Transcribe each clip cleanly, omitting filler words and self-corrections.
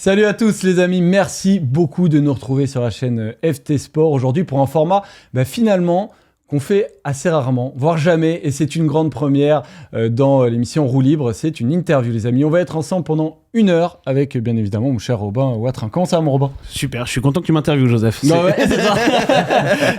Salut à tous les amis, merci beaucoup de nous retrouver sur la chaîne FT Sport aujourd'hui pour un format finalement qu'on fait assez rarement, voire jamais, et c'est une grande première dans l'émission Roue Libre, c'est une interview les amis. On va être ensemble pendant 1 heure avec bien évidemment mon cher Robin Watrin. Comment ça va mon Robin ? Super, je suis content que tu m'interviewes Joseph. Non ouais, c'est ça.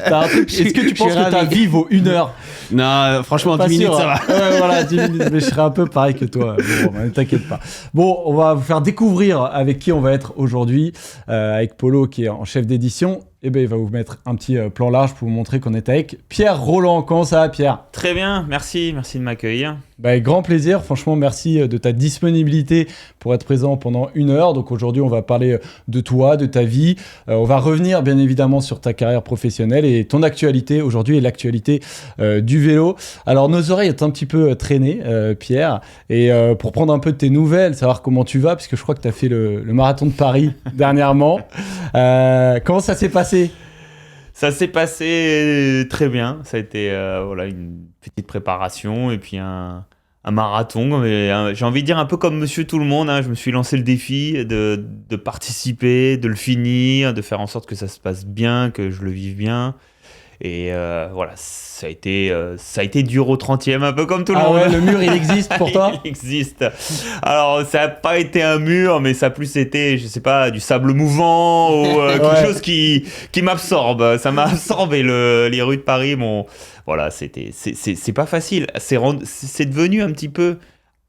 T'as un truc, est-ce que tu penses que ta vie vaut 1 heure ? Non, franchement, 10 minutes ça va. Ouais, voilà, 10 minutes, mais je serai un peu pareil que toi. Bon, ne t'inquiète pas. Bon, on va vous faire découvrir avec qui on va être aujourd'hui, avec Polo qui est en chef d'édition. Eh ben, il va vous mettre un petit plan large pour vous montrer qu'on est avec Pierre Rolland. Comment ça va, Pierre ? Très bien, merci de m'accueillir. Avec grand plaisir, franchement, merci de ta disponibilité pour être présent pendant 1 heure. Donc aujourd'hui, on va parler de toi, de ta vie. On va revenir bien évidemment sur ta carrière professionnelle et ton actualité aujourd'hui et l'actualité du vélo. Alors nos oreilles ont un petit peu traîné, Pierre, et pour prendre un peu de tes nouvelles, savoir comment tu vas, puisque je crois que tu as fait le marathon de Paris dernièrement. Comment ça s'est passé ? Ça s'est passé très bien. Ça a été une petite préparation et puis un marathon. Mais, j'ai envie de dire un peu comme Monsieur Tout le Monde. Je me suis lancé le défi de participer, de le finir, de faire en sorte que ça se passe bien, que je le vive bien. Et ça a été dur au 30e, un peu comme tout le monde. Ah ouais, le mur, il existe pour toi ? Il existe. Alors, ça n'a pas été un mur, mais ça a plus été, je sais pas, du sable mouvant ou quelque chose qui m'absorbe. Ça m'a absorbé les rues de Paris. C'est pas facile. C'est devenu un petit peu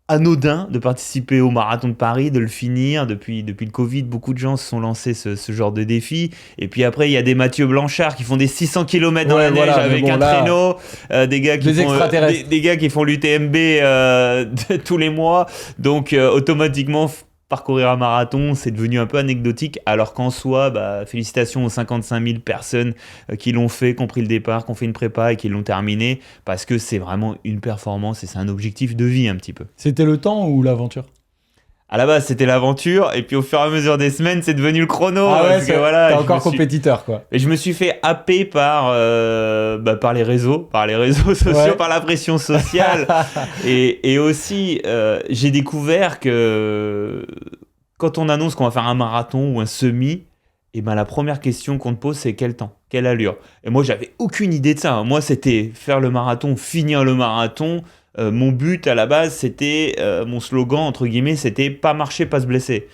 anodin de participer au marathon de Paris, de le finir. Depuis le Covid, beaucoup de gens se sont lancés ce genre de défi. Et puis après, il y a des Mathieu Blanchard qui font des 600 km dans la neige avec un traîneau, des gars qui font l'UTMB tous les mois. Donc automatiquement, parcourir un marathon, c'est devenu un peu anecdotique, alors qu'en soi, félicitations aux 55 000 personnes qui l'ont fait, qui ont pris le départ, qui ont fait une prépa et qui l'ont terminé, parce que c'est vraiment une performance et c'est un objectif de vie un petit peu. C'était le temps ou l'aventure ? À la base, c'était l'aventure, et puis au fur et à mesure des semaines, c'est devenu le chrono. Ah ouais, t'es encore compétiteur, quoi. Et je me suis fait happer par les réseaux sociaux, ouais. Par la pression sociale. et aussi, j'ai découvert que quand on annonce qu'on va faire un marathon ou un semi, la première question qu'on te pose, c'est quel temps, quelle allure. Et moi, j'avais aucune idée de ça. Moi, c'était faire le marathon, finir le marathon. Mon but à la base, c'était mon slogan entre guillemets, c'était pas marcher, pas se blesser.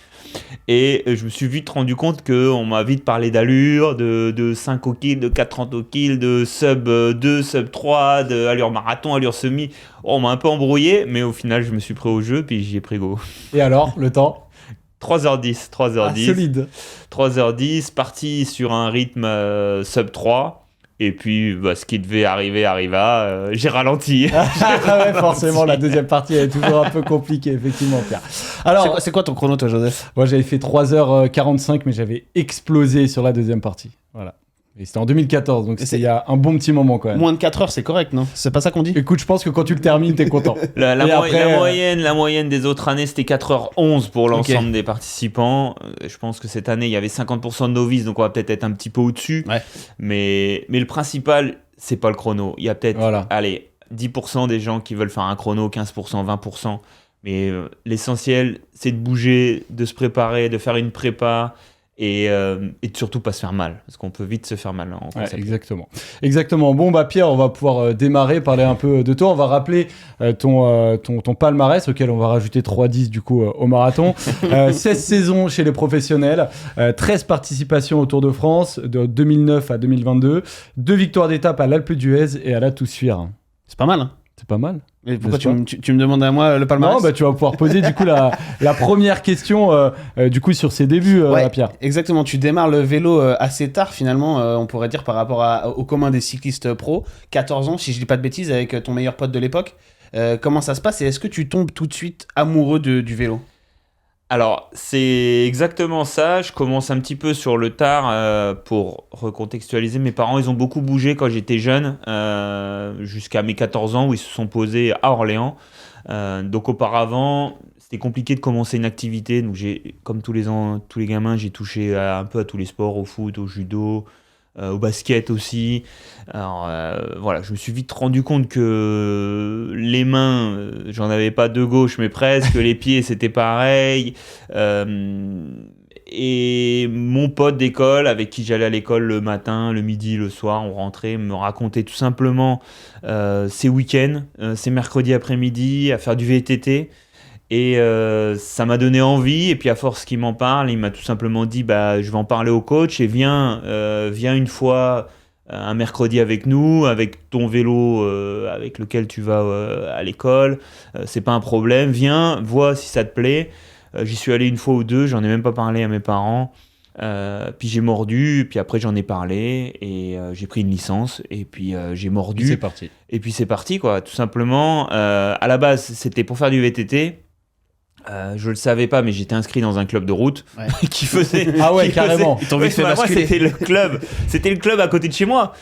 Et je me suis vite rendu compte qu'on m'a vite parlé d'allure, de 5 au kill, de 4,30 au kill, de sub 2, sub 3, de allure marathon, allure semi. On m'a un peu embrouillé, mais au final, je me suis pris au jeu, puis j'y ai pris go. Et alors, le temps ? 3h10. Ah, solide. 3h10, parti sur un rythme sub 3. Et puis, ce qui devait arriver arriva. J'ai ralenti. Ouais, forcément, la deuxième partie elle est toujours un peu compliquée, effectivement, Pierre. Alors, c'est quoi ton chrono, toi, Joseph ? Moi, j'avais fait 3h45, mais j'avais explosé sur la deuxième partie. Voilà. Et c'était en 2014, donc c'était il y a un bon petit moment quand même. Moins de 4 heures, c'est correct, non ? C'est pas ça qu'on dit ? Écoute, je pense que quand tu le termines, t'es content. La moyenne des autres années, c'était 4h11 pour l'ensemble des participants. Je pense que cette année, il y avait 50% de novices, donc on va peut-être être un petit peu au-dessus. Ouais. Mais le principal, c'est pas le chrono. Il y a peut-être 10% des gens qui veulent faire un chrono, 15%, 20%. Mais l'essentiel, c'est de bouger, de se préparer, de faire une prépa. Et de surtout pas se faire mal, parce qu'on peut vite se faire mal en concept. Exactement. Bon, Pierre, on va pouvoir démarrer, parler un peu de toi. On va rappeler ton palmarès, auquel on va rajouter 3-10 du coup au marathon. 16 saisons chez les professionnels, 13 participations au Tour de France, de 2009 à 2022, 2 victoires d'étape à l'Alpe d'Huez et à la Toussuire. C'est pas mal, hein ? C'est pas mal. Et pourquoi tu me demandes à moi le palmarès ? Non, tu vas pouvoir poser du coup la première question du coup sur ses débuts, Pierre. Exactement, tu démarres le vélo assez tard finalement, on pourrait dire par rapport au commun des cyclistes pro, 14 ans si je dis pas de bêtises, avec ton meilleur pote de l'époque. Comment ça se passe et est-ce que tu tombes tout de suite amoureux du vélo ? Alors, c'est exactement ça. Je commence un petit peu sur le tard pour recontextualiser. Mes parents, ils ont beaucoup bougé quand j'étais jeune, jusqu'à mes 14 ans où ils se sont posés à Orléans. Donc auparavant, c'était compliqué de commencer une activité. Donc comme tous les gamins, j'ai touché un peu à tous les sports, au foot, au judo, au basket aussi. Alors je me suis vite rendu compte que les mains, j'en avais pas de gauche mais presque, les pieds c'était pareil. Et mon pote d'école, avec qui j'allais à l'école le matin, le midi, le soir, on rentrait, me racontait tout simplement ses week-ends, ses mercredis après-midi, à faire du VTT. Et ça m'a donné envie. Et puis à force qu'il m'en parle, il m'a tout simplement dit je vais en parler au coach et viens une fois un mercredi avec nous, avec ton vélo avec lequel tu vas à l'école. C'est pas un problème. Viens, vois si ça te plaît. J'y suis allé une fois ou deux, j'en ai même pas parlé à mes parents. Puis j'ai mordu, puis après j'en ai parlé et j'ai pris une licence et puis j'ai mordu. C'est parti. Et puis c'est parti quoi, tout simplement. À la base c'était pour faire du VTT. Je le savais pas, mais j'étais inscrit dans un club de route qui faisait. Ah ouais, carrément. Ils t'ont vite fait basculer. C'était le club à côté de chez moi.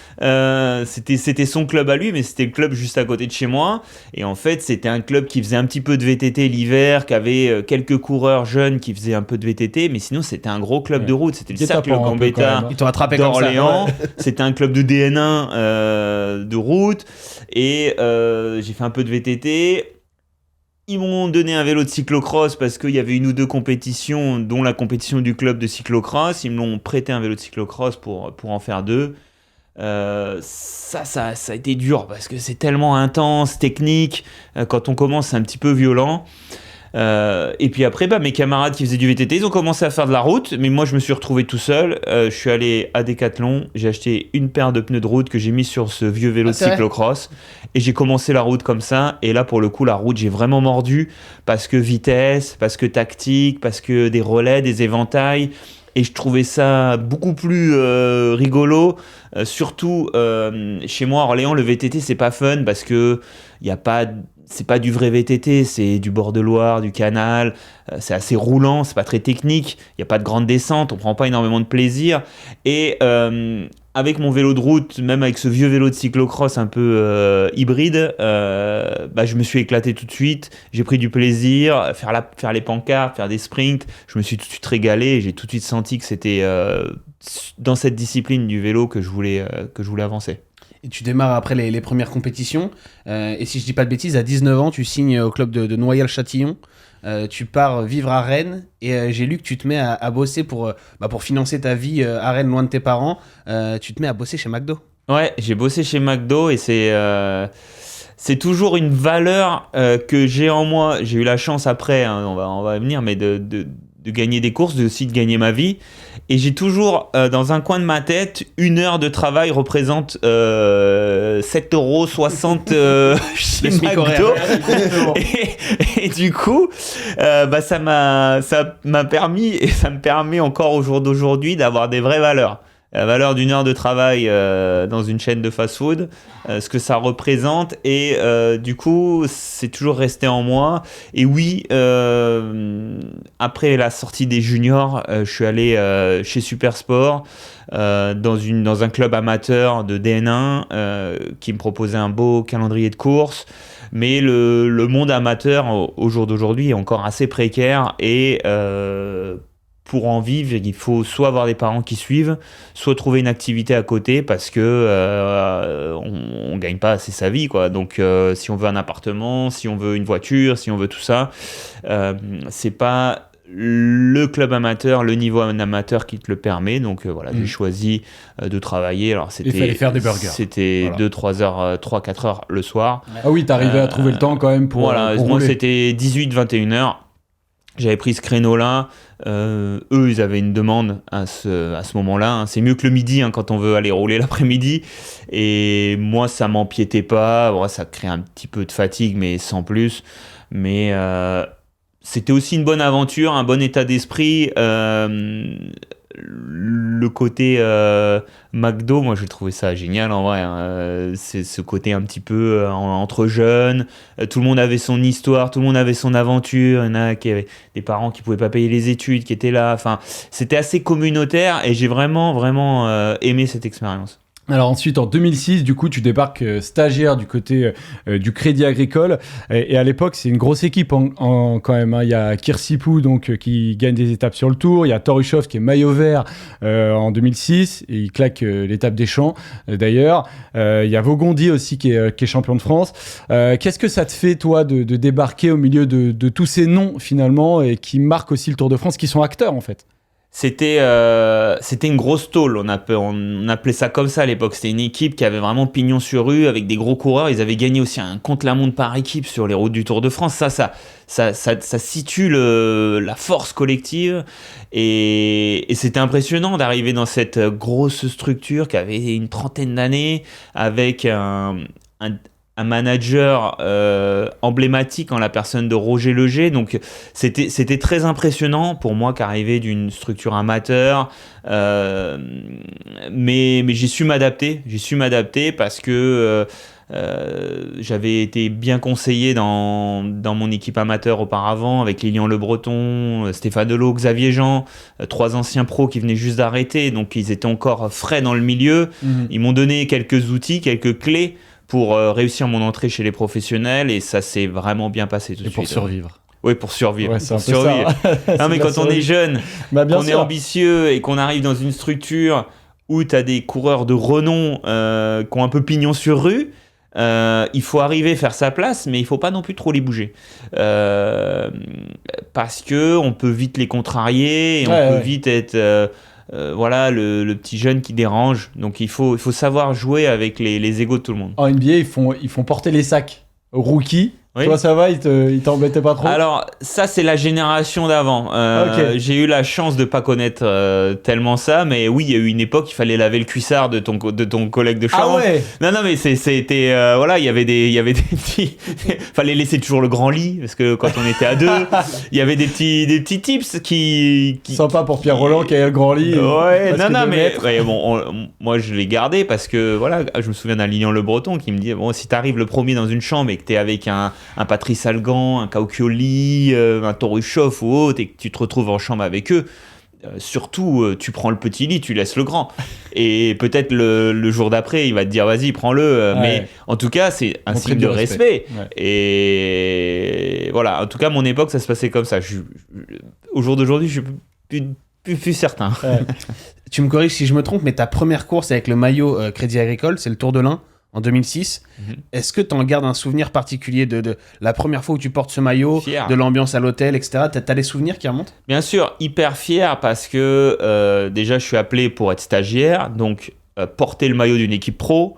C'était son club à lui, mais c'était le club juste à côté de chez moi. Et en fait, c'était un club qui faisait un petit peu de VTT l'hiver, qui avait quelques coureurs jeunes qui faisaient un peu de VTT, mais sinon c'était un gros club de route. C'était le Cercle Gambetta Ils t'ont attrapé comme ça. d'Orléans. C'était un club de DN1 de route. Et j'ai fait un peu de VTT. Ils m'ont donné un vélo de cyclocross parce qu'il y avait une ou deux compétitions, dont la compétition du club de cyclocross. Ils me l'ont prêté un vélo de cyclocross pour en faire deux. Ça a été dur parce que c'est tellement intense, technique. Quand on commence, c'est un petit peu violent. Et puis après, mes camarades qui faisaient du VTT, ils ont commencé à faire de la route, mais moi je me suis retrouvé tout seul. Je suis allé à Decathlon, j'ai acheté une paire de pneus de route que j'ai mis sur ce vieux vélo de cyclocross et j'ai commencé la route comme ça. Et là pour le coup, la route, j'ai vraiment mordu parce que vitesse, parce que tactique, parce que des relais, des éventails. Et je trouvais ça beaucoup plus rigolo. Surtout chez moi à Orléans, le VTT c'est pas fun parce que y a pas. C'est pas du vrai VTT, c'est du bord de Loire, du canal, c'est assez roulant, c'est pas très technique, il n'y a pas de grande descente, on prend pas énormément de plaisir. Et avec mon vélo de route, même avec ce vieux vélo de cyclocross un peu hybride, je me suis éclaté tout de suite, j'ai pris du plaisir, faire les pancartes, faire des sprints, je me suis tout de suite régalé et j'ai tout de suite senti que c'était dans cette discipline du vélo que je voulais avancer. Et tu démarres après les premières compétitions. Et si je dis pas de bêtises, à 19 ans, tu signes au club de Noyal-Châtillon. Tu pars vivre à Rennes. Et j'ai lu que tu te mets à bosser pour financer ta vie à Rennes, loin de tes parents. Tu te mets à bosser chez McDo. Ouais, j'ai bossé chez McDo et c'est toujours une valeur que j'ai en moi. J'ai eu la chance après, on va venir, mais de gagner des courses, aussi de gagner ma vie. Et j'ai toujours, dans un coin de ma tête, 1 heure de travail représente 7,60 € chez McDo. Et du coup, ça m'a permis, et ça me permet encore au jour d'aujourd'hui, d'avoir des vraies valeurs. La valeur d'1 heure de travail dans une chaîne de fast-food, ce que ça représente, et du coup c'est toujours resté en moi. Et oui, après la sortie des juniors, je suis allé chez Supersport dans un club amateur de DN1 qui me proposait un beau calendrier de courses. Mais le monde amateur au jour d'aujourd'hui est encore assez précaire et pour en vivre, il faut soit avoir des parents qui suivent, soit trouver une activité à côté parce que on gagne pas assez sa vie, quoi. Donc si on veut un appartement, si on veut une voiture, si on veut tout ça, c'est pas le club amateur, le niveau amateur qui te le permet. Donc j'ai choisi de travailler. Alors il fallait faire des burgers. C'était 2-3 heures, 3-4 heures le soir. Ah oui, t'arrivais à trouver le temps quand même pour moi rouler. C'était 18-21 heures. J'avais pris ce créneau-là. Eux, ils avaient une demande à ce moment-là. C'est mieux que le midi quand on veut aller rouler l'après-midi. Et moi, ça m'empiétait pas. Bon, ça crée un petit peu de fatigue, mais sans plus. Mais c'était aussi une bonne aventure, un bon état d'esprit. Le côté McDo, moi j'ai trouvé ça génial en vrai, c'est ce côté un petit peu entre jeunes, tout le monde avait son histoire, tout le monde avait son aventure, il y en a qui avaient des parents qui pouvaient pas payer les études, qui étaient là, enfin c'était assez communautaire et j'ai vraiment aimé cette expérience. Alors ensuite, en 2006, du coup, tu débarques stagiaire du côté du Crédit Agricole. Et à l'époque, c'est une grosse équipe quand même. Hein. Il y a Kirsipou qui gagne des étapes sur le Tour. Il y a Torushov qui est maillot vert en 2006. Et il claque l'étape des Champs, d'ailleurs. Il y a Vaugondi aussi qui est champion de France. Qu'est-ce que ça te fait, toi, de débarquer au milieu de tous ces noms, finalement, et qui marquent aussi le Tour de France, qui sont acteurs, en fait ? C'était une grosse tôle, on appelait ça comme ça à l'époque. C'était une équipe qui avait vraiment pignon sur rue avec des gros coureurs. Ils avaient gagné aussi un contre-la-montre par équipe sur les routes du Tour de France. Ça situe la force collective et c'était impressionnant d'arriver dans cette grosse structure qui avait une trentaine d'années avec un manager emblématique en la personne de Roger Leger. Donc c'était très impressionnant pour moi qui arrivais d'une structure amateur, mais j'ai su m'adapter parce que j'avais été bien conseillé dans mon équipe amateur auparavant avec Lilian Le Breton, Stéphane Delot, Xavier Jean, 3 anciens pros qui venaient juste d'arrêter, donc ils étaient encore frais dans le milieu. Ils m'ont donné quelques outils, quelques clés pour réussir mon entrée chez les professionnels, et ça s'est vraiment bien passé tout de suite. Et pour survivre. Oui, pour survivre. Ouais, c'est pour un peu survivre. ça. Non, mais quand on est jeune, bien qu'on est sûr. ambitieux et qu'on arrive dans une structure où tu as des coureurs de renom qui ont un peu pignon sur rue, il faut arriver à faire sa place, mais il faut pas non plus trop les bouger. Parce que on peut vite les contrarier et on peut vite être... voilà, le petit jeune qui dérange. Donc il faut savoir jouer avec les égos de tout le monde. En NBA, ils font porter les sacs aux rookies. Oui. Toi, ça va, ils t'embêtaient pas trop? Alors, ça, c'est la génération d'avant. Ok. J'ai eu la chance de pas connaître tellement ça, mais oui, il y a eu une époque, il fallait laver le cuissard de ton collègue de chambre. Ah ouais. Non, mais c'était voilà, il y avait des petits, fallait laisser toujours le grand lit parce que quand on était à deux, il y avait des petits tips qui Sympa pour Pierre Roland qui a le grand lit. Ouais, presque non, 2 mais mètres. ouais, bon, moi je l'ai gardé parce que voilà, je me souviens d'un Lilian Le Breton qui me dit bon, si t'arrives le premier dans une chambre et que t'es avec un Patrice Algan, un Cauchioli, un Torushov ou autre, et que tu te retrouves en chambre avec eux, surtout tu prends le petit lit, tu laisses le grand. Et peut-être le jour d'après, il va te dire vas-y, prends-le. Ouais. Mais en tout cas, c'est un Montrer signe du de respect. Ouais. Et voilà, en tout cas, mon époque, ça se passait comme ça. Au jour d'aujourd'hui, je suis plus certain. Ouais. Tu me corriges si je me trompe, mais ta première course avec le maillot Crédit Agricole, c'est le Tour de l'Ain en 2006. Est-ce que tu en gardes un souvenir particulier de la première fois où tu portes ce maillot, Fier. de l'ambiance à l'hôtel, etc. T'as des souvenirs qui remontent? Bien sûr, hyper fier parce que déjà, je suis appelé pour être stagiaire, donc porter le maillot d'une équipe pro.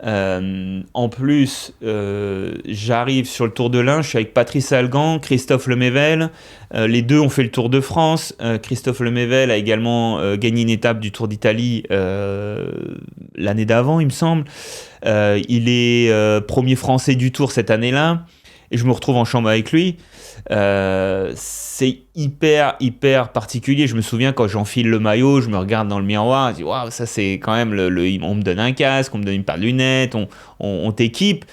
En plus, j'arrive sur le Tour de l'Ain, je suis avec Patrice Algan, Christophe Lemaivel. Les deux ont fait le Tour de France. Christophe Lemaivel a également gagné une étape du Tour d'Italie l'année d'avant, il me semble. Il est premier français du Tour cette année-là. Et je me retrouve en chambre avec lui. C'est hyper particulier. Je me souviens quand j'enfile le maillot, je me regarde dans le miroir, je dis waouh, ça c'est quand même on me donne un casque, on me donne une paire de lunettes, on t'équipe.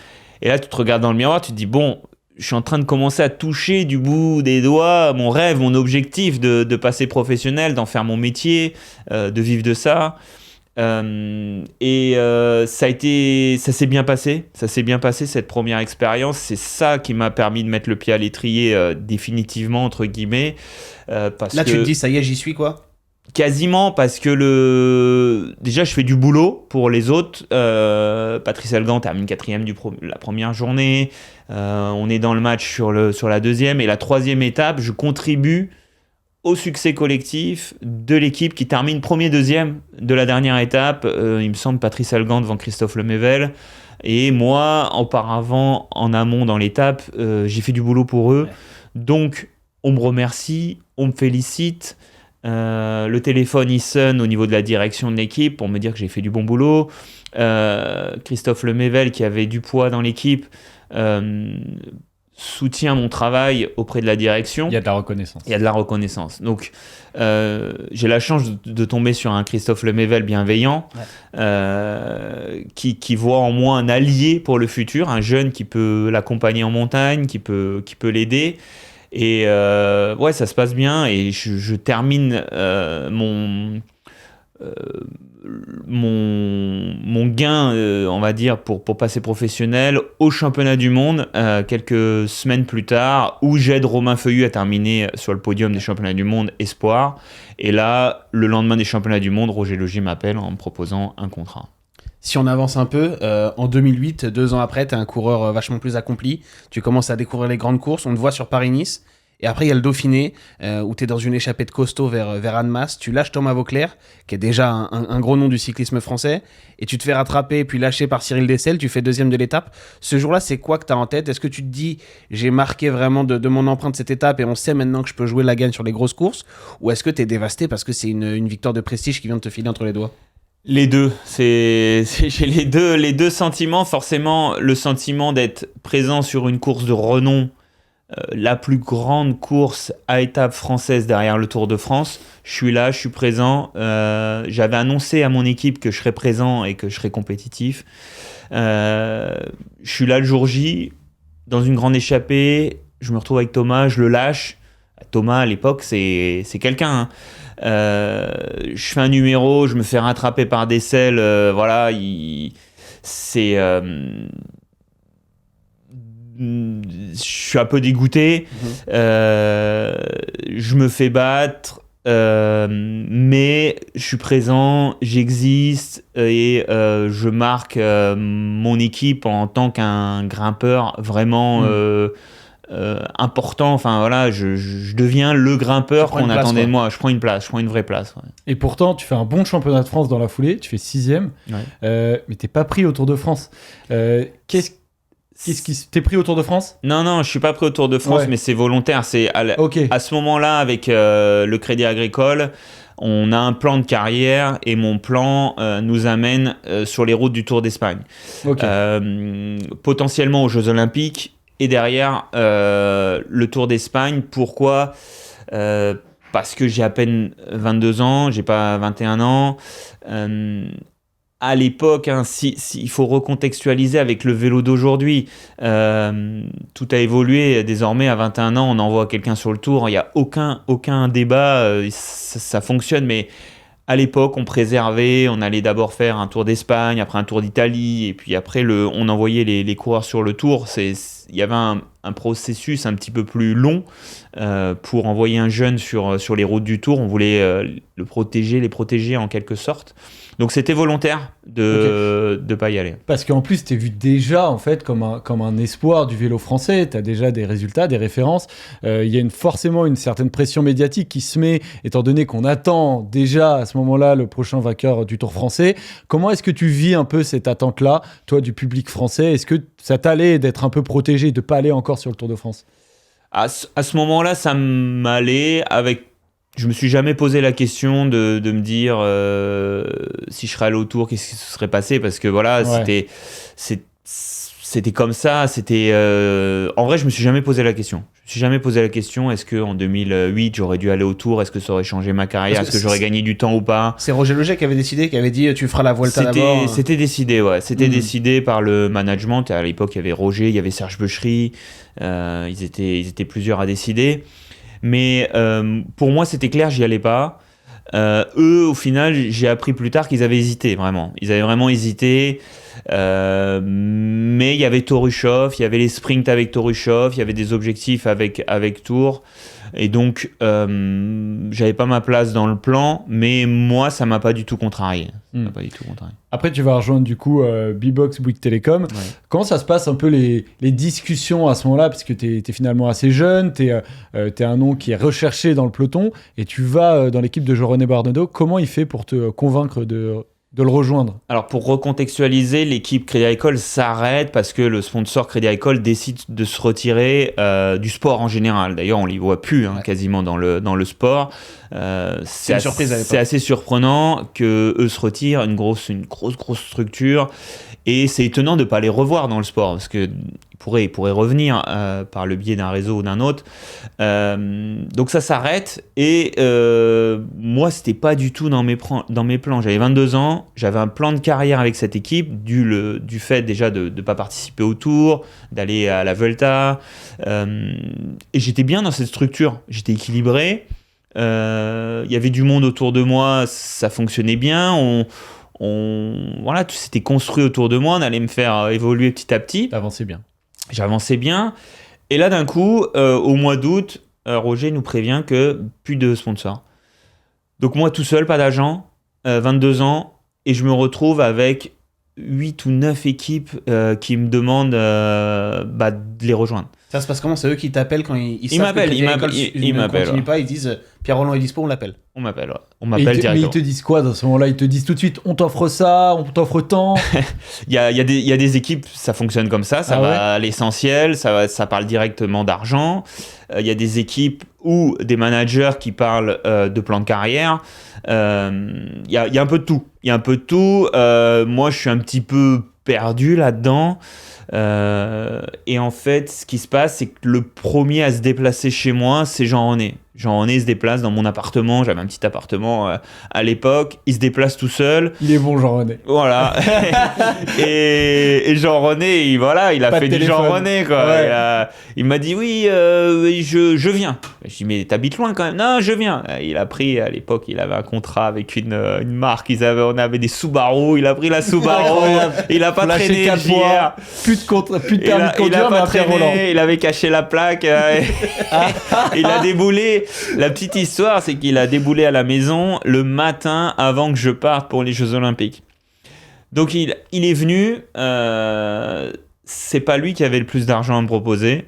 Et là tu te regardes dans le miroir, tu te dis bon, je suis en train de commencer à toucher du bout des doigts mon rêve, mon objectif de passer professionnel, d'en faire mon métier, de vivre de ça. Ça s'est bien passé cette première expérience. C'est ça qui m'a permis de mettre le pied à l'étrier définitivement entre guillemets. Parce Là, que tu te dis, ça y est, j'y suis, quoi. quasiment parce que déjà je fais du boulot pour les autres. Patrice Algan termine 4e la première journée. On est dans le match sur la deuxième et la troisième étape. Je contribue au succès collectif de l'équipe qui termine premier, deuxième de la dernière étape. Il me semble Patrice Algan devant Christophe Lemaivel. Et moi, auparavant, en amont dans l'étape, j'ai fait du boulot pour eux. Ouais. Donc, on me remercie, on me félicite. Le téléphone, il sonne au niveau de la direction de l'équipe pour me dire que j'ai fait du bon boulot. Christophe Lemaivel, qui avait du poids dans l'équipe, soutient mon travail auprès de la direction. Il y a de la reconnaissance. Donc, j'ai la chance de tomber sur un Christophe Lemaivel bienveillant, qui voit en moi un allié pour le futur, un jeune qui peut l'accompagner en montagne, qui peut l'aider. Et ouais, ça se passe bien. Et je termine mon gain, on va dire, pour passer professionnel au championnat du monde quelques semaines plus tard, où j'aide Romain Feuillu à terminer sur le podium des championnats du monde espoir. Et là, le lendemain des championnats du monde, Roger Leger m'appelle en me proposant un contrat. Si on avance un peu, en 2008, 2 ans après, tu es un coureur vachement plus accompli. Tu commences à découvrir les grandes courses. On te voit sur Paris-Nice. Et après, il y a le Dauphiné, où tu es dans une échappée de costaud vers Annemasse. Tu lâches Thomas Vauclair, qui est déjà un gros nom du cyclisme français, et tu te fais rattraper, puis lâcher par Cyril Dessel. Tu fais deuxième de l'étape. Ce jour-là, c'est quoi que tu as en tête? Est-ce que tu te dis, j'ai marqué vraiment de mon empreinte cette étape, et on sait maintenant que je peux jouer la gagne sur les grosses courses? Ou est-ce que tu es dévasté parce que c'est une victoire de prestige qui vient de te filer entre les doigts? Les deux, j'ai les deux sentiments. Forcément, le sentiment d'être présent sur une course de renom, la plus grande course à étape française derrière le Tour de France. Je suis là, je suis présent. J'avais annoncé à mon équipe que je serais présent et que je serais compétitif. Je suis là le jour J, dans une grande échappée. Je me retrouve avec Thomas, je le lâche. Thomas, à l'époque, c'est quelqu'un, hein. Je fais un numéro, je me fais rattraper par Dessel. Voilà, c'est... je suis un peu dégoûté. Je me fais battre, mais je suis présent, j'existe et je marque mon équipe en tant qu'un grimpeur vraiment important. Enfin voilà, je deviens le grimpeur qu'on attendait de moi. Je prends une place, je prends une vraie place. Ouais. Et pourtant, tu fais un bon championnat de France dans la foulée, tu fais 6e, mais t'es pas pris au Tour de France. T'es pris au Tour de France? Non, je suis pas pris au Tour de France, mais c'est volontaire. C'est à ce moment-là, avec le Crédit Agricole, on a un plan de carrière et mon plan nous amène sur les routes du Tour d'Espagne. Potentiellement aux Jeux Olympiques et derrière le Tour d'Espagne. Pourquoi ? Parce que j'ai à peine 22 ans, j'ai pas 21 ans. À l'époque, hein, il faut recontextualiser avec le vélo d'aujourd'hui. Tout a évolué. Désormais, à 21 ans, on envoie quelqu'un sur le Tour. Il n'y a aucun débat. Ça fonctionne. Mais à l'époque, on préservait. On allait d'abord faire un Tour d'Espagne, après un Tour d'Italie. Et puis après, on envoyait les coureurs sur le Tour. Il y avait un processus un petit peu plus long pour envoyer un jeune sur les routes du Tour. On voulait les protéger en quelque sorte. Donc c'était volontaire de pas y aller. Parce qu'en plus, t'es vu déjà en fait comme un espoir du vélo français. T'as déjà des résultats, des références. Il y a forcément une certaine pression médiatique qui se met, étant donné qu'on attend déjà à ce moment-là le prochain vainqueur du Tour français. Comment est-ce que tu vis un peu cette attente-là, toi, du public français? Est-ce que ça t'allait d'être un peu protégé, de pas aller encore sur le Tour de France? À ce moment-là, ça m'allait avec... Je me suis jamais posé la question de me dire si je serais allé au Tour, qu'est-ce qui se serait passé, parce que voilà, c'était comme ça. En vrai, je me suis jamais posé la question. Je me suis jamais posé la question, est-ce qu'en 2008, j'aurais dû aller au Tour, est-ce que ça aurait changé ma carrière, est-ce que j'aurais gagné du temps ou pas? C'est Roger Leget qui avait décidé, qui avait dit tu feras la Vuelta d'abord. C'était décidé, ouais. C'était décidé par le management. À l'époque, il y avait Roger, il y avait Serge Bechery. Ils étaient plusieurs à décider. Mais pour moi, c'était clair, j'y allais pas. Eux, au final, j'ai appris plus tard qu'ils avaient hésité, vraiment. Ils avaient vraiment hésité. Mais il y avait Torushov, il y avait les sprints avec Torushov, il y avait des objectifs avec Tour. Et donc, j'avais pas ma place dans le plan, mais moi, ça m'a pas du tout contrarié. Après, tu vas rejoindre du coup B-Box Bouygues Télécom. Ouais. Comment ça se passe un peu les discussions à ce moment-là? Parce que tu es finalement assez jeune, tu es un nom qui est recherché dans le peloton, et tu vas dans l'équipe de Jean-René Barnado. Comment il fait pour te convaincre de le rejoindre? Alors, pour recontextualiser, l'équipe Crédit Agricole s'arrête parce que le sponsor Crédit Agricole décide de se retirer du sport en général. D'ailleurs, on ne les voit plus quasiment dans le sport. C'est une surprise à l'époque. C'est assez surprenant qu'eux se retirent, une grosse structure. Et c'est étonnant de ne pas les revoir dans le sport, parce qu'ils pourraient revenir par le biais d'un réseau ou d'un autre. Donc ça s'arrête, et moi, c'était pas du tout dans mes plans. J'avais 22 ans, j'avais un plan de carrière avec cette équipe, du fait déjà de ne pas participer au Tour, d'aller à la Vuelta. Et j'étais bien dans cette structure, j'étais équilibré. Il y avait du monde autour de moi, ça fonctionnait bien. Voilà, tout s'était construit autour de moi, on allait me faire évoluer petit à petit. J'avançais bien. Et là, d'un coup, au mois d'août, Roger nous prévient que plus de sponsors. Donc moi, tout seul, pas d'agent, 22 ans, et je me retrouve avec 8 ou 9 équipes qui me demandent de les rejoindre. Ça se passe comment? C'est eux qui t'appellent quand ils savent m'appellent, que ils Crédit Agricole ne continue pas, ils disent Pierre Roland est dispo, on l'appelle. On m'appelle, ouais. On Mais m'appelle mais directement. ils te disent quoi dans ce moment-là? Ils te disent tout de suite, on t'offre ça, on t'offre tant. Il y a des équipes, ça fonctionne comme ça va à l'essentiel, ça parle directement d'argent. Il y a des équipes ou des managers qui parlent de plan de carrière. Il y a un peu de tout. Moi, je suis un petit peu perdu là-dedans. Et en fait, ce qui se passe, c'est que le premier à se déplacer chez moi, c'est Jean-René. Jean-René se déplace dans mon appartement. J'avais un petit appartement à l'époque. Il se déplace tout seul. Il est bon, Jean-René. Voilà. et Jean-René, il a Pas fait de du téléphone. Jean-René, quoi. Ouais. Il m'a dit oui, je viens. Je dis mais t'habites loin quand même. Non, je viens. Il a pris, à l'époque, il avait un contrat avec une marque. On avait des Subaru. Il a pris la Subaru. Incroyable. Il a pas Lâché traîné 4 JR. mois, plus de permis de conduire, mais pas après Roland. il avait caché la plaque. Il a déboulé. La petite histoire, c'est qu'il a déboulé à la maison le matin avant que je parte pour les Jeux Olympiques. Donc il est venu. C'est pas lui qui avait le plus d'argent à me proposer,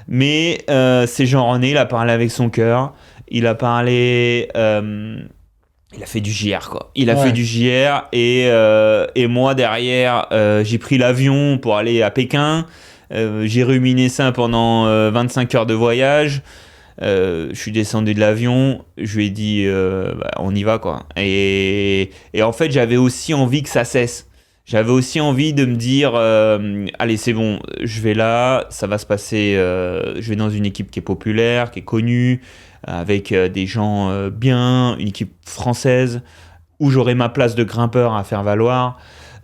mais c'est Jean-René. Il a parlé avec son cœur. Il a parlé. Il a fait du JR, quoi. Il a fait du JR et moi derrière, j'ai pris l'avion pour aller à Pékin. J'ai ruminé ça pendant 25 heures de voyage. Je suis descendu de l'avion, je lui ai dit on y va, quoi. Et en fait, j'avais aussi envie que ça cesse. J'avais aussi envie de me dire allez, c'est bon, je vais là, ça va se passer. Je vais dans une équipe qui est populaire, qui est connue, avec des gens bien, une équipe française où j'aurai ma place de grimpeur à faire valoir.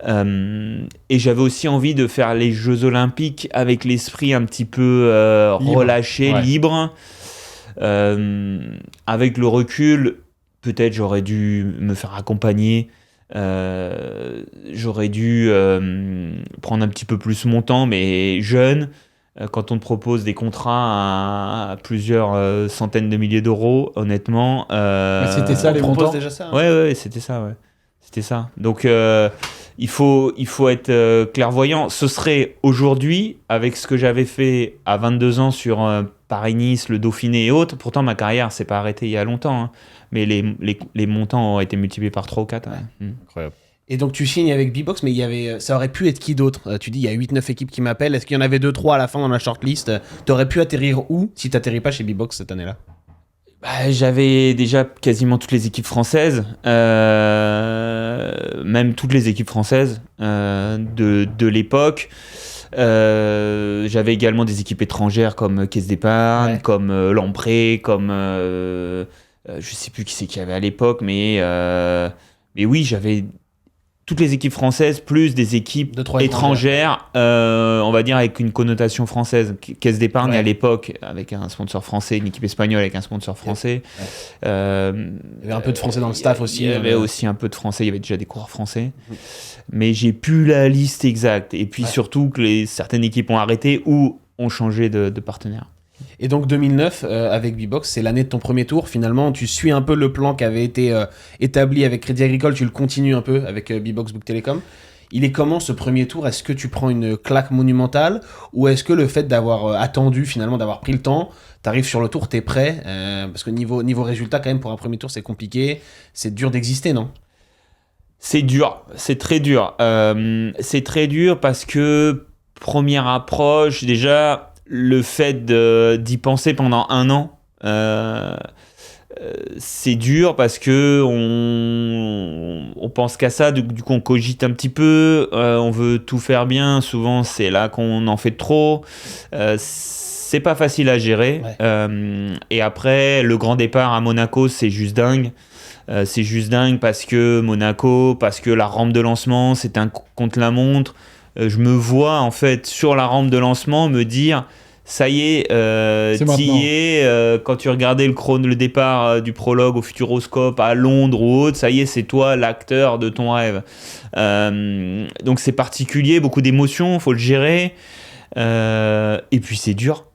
Et j'avais aussi envie de faire les Jeux Olympiques avec l'esprit un petit peu relâché, libre. Avec le recul, peut-être j'aurais dû me faire accompagner. J'aurais dû prendre un petit peu plus mon temps, mais jeune, quand on te propose des contrats à plusieurs centaines de milliers d'euros, honnêtement. Mais c'était ça les montants. Déjà ça, hein. Ouais, c'était ça, ouais. C'était ça. Donc, il faut être clairvoyant. Ce serait aujourd'hui, avec ce que j'avais fait à 22 ans sur Paris-Nice, le Dauphiné et autres, pourtant ma carrière s'est pas arrêtée il y a longtemps, hein, mais les montants ont été multipliés par 3 ou 4. Ouais. Incroyable. Et donc tu signes avec B-Box, mais ça aurait pu être qui d'autre? Tu dis il y a 8-9 équipes qui m'appellent. Est-ce qu'il y en avait 2-3 à la fin dans la shortlist? T'aurais pu atterrir où si t'atterris pas chez B-Box cette année-là? J'avais déjà quasiment toutes les équipes françaises, même toutes les équipes françaises de l'époque. J'avais également des équipes étrangères comme Caisse d'Épargne, comme Lamprey, comme je sais plus qui c'est qu'il y avait à l'époque, mais oui, j'avais toutes les équipes françaises plus des équipes étrangères, on va dire avec une connotation française. Caisse d'Épargne à l'époque avec un sponsor français, une équipe espagnole avec un sponsor français. Il y avait un peu de français dans le staff aussi. Il y avait aussi un peu de français, il y avait déjà des coureurs français. Mais j'ai plus la liste exacte. Et puis surtout que certaines équipes ont arrêté ou ont changé de partenaire. Et donc 2009, avec B-Box, c'est l'année de ton premier tour. Finalement, tu suis un peu le plan qui avait été établi avec Crédit Agricole, tu le continues un peu avec B-Box Book Telecom. Il est comment ce premier tour? Est-ce que tu prends une claque monumentale ou est-ce que le fait d'avoir attendu, finalement, d'avoir pris le temps, t'arrives sur le tour, t'es prêt? Parce que niveau résultat, quand même, pour un premier tour, c'est compliqué. C'est dur d'exister, non? C'est dur, c'est très dur. C'est très dur parce que, première approche, déjà, le fait d'y penser pendant un an, c'est dur parce que on pense qu'à ça, du coup on cogite un petit peu, on veut tout faire bien, souvent c'est là qu'on en fait trop, c'est pas facile à gérer. Et après, le grand départ à Monaco, c'est juste dingue. C'est juste dingue parce que Monaco, parce que la rampe de lancement, c'est un contre-la-montre. Je me vois en fait sur la rampe de lancement me dire ça y est, t'y es, quand tu regardais le départ du prologue au Futuroscope à Londres ou autre, ça y est, c'est toi l'acteur de ton rêve. Donc c'est particulier, beaucoup d'émotions, faut le gérer. Et puis c'est dur.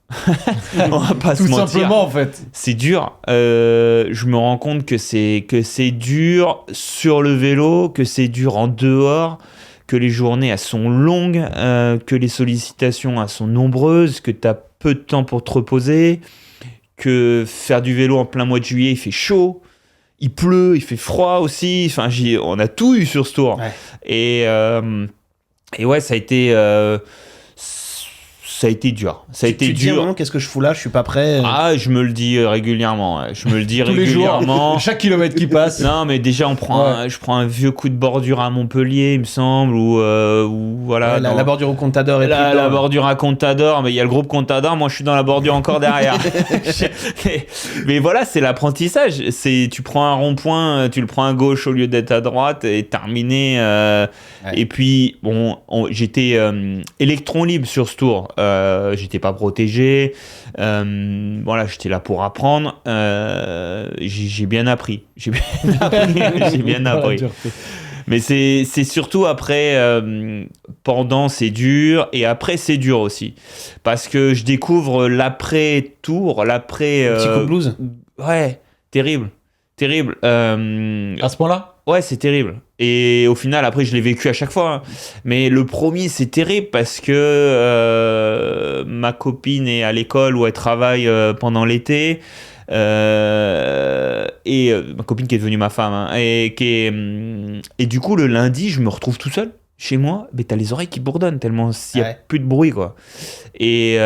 On va pas se mentir. Tout simplement en fait. C'est dur. Je me rends compte que c'est dur sur le vélo, que c'est dur en dehors, que les journées elles sont longues, que les sollicitations elles sont nombreuses, que tu as peu de temps pour te reposer, que faire du vélo en plein mois de juillet il fait chaud, il pleut, il fait froid aussi, enfin on a tout eu sur ce tour. Ouais. Et ouais, ça a été dur. Ça a été tu te dis, dur. non, qu'est-ce que je fous là, je suis pas prêt. Ah, je me le dis régulièrement. Ouais. Je me le dis Tous les régulièrement. jours, chaque kilomètre qui passe. Non, mais déjà, je prends un vieux coup de bordure à Montpellier, il me semble, ou voilà. Ouais, la bordure au Contador et la bordure à Contador, mais il y a le groupe Contador, moi je suis dans la bordure encore derrière. mais voilà, c'est l'apprentissage. Tu prends un rond-point, tu le prends à gauche au lieu d'être à droite et terminé. Ouais. Et puis, bon, j'étais électron libre sur ce tour. J'étais pas protégé. Voilà, j'étais là pour apprendre. J'ai bien appris. J'ai bien appris. Mais c'est surtout après, pendant c'est dur et après c'est dur aussi. Parce que je découvre l'après-tour, l'après... Petit coup de blues. Ouais, terrible. Terrible. À ce point-là? Ouais, c'est terrible. Et au final, après, je l'ai vécu à chaque fois. Hein. Mais le premier, c'est terrible parce que ma copine est à l'école où elle travaille pendant l'été. Et ma copine qui est devenue ma femme. Hein, et du coup, le lundi, je me retrouve tout seul chez moi. Mais t'as les oreilles qui bourdonnent tellement il n'y a plus de bruit, quoi. Et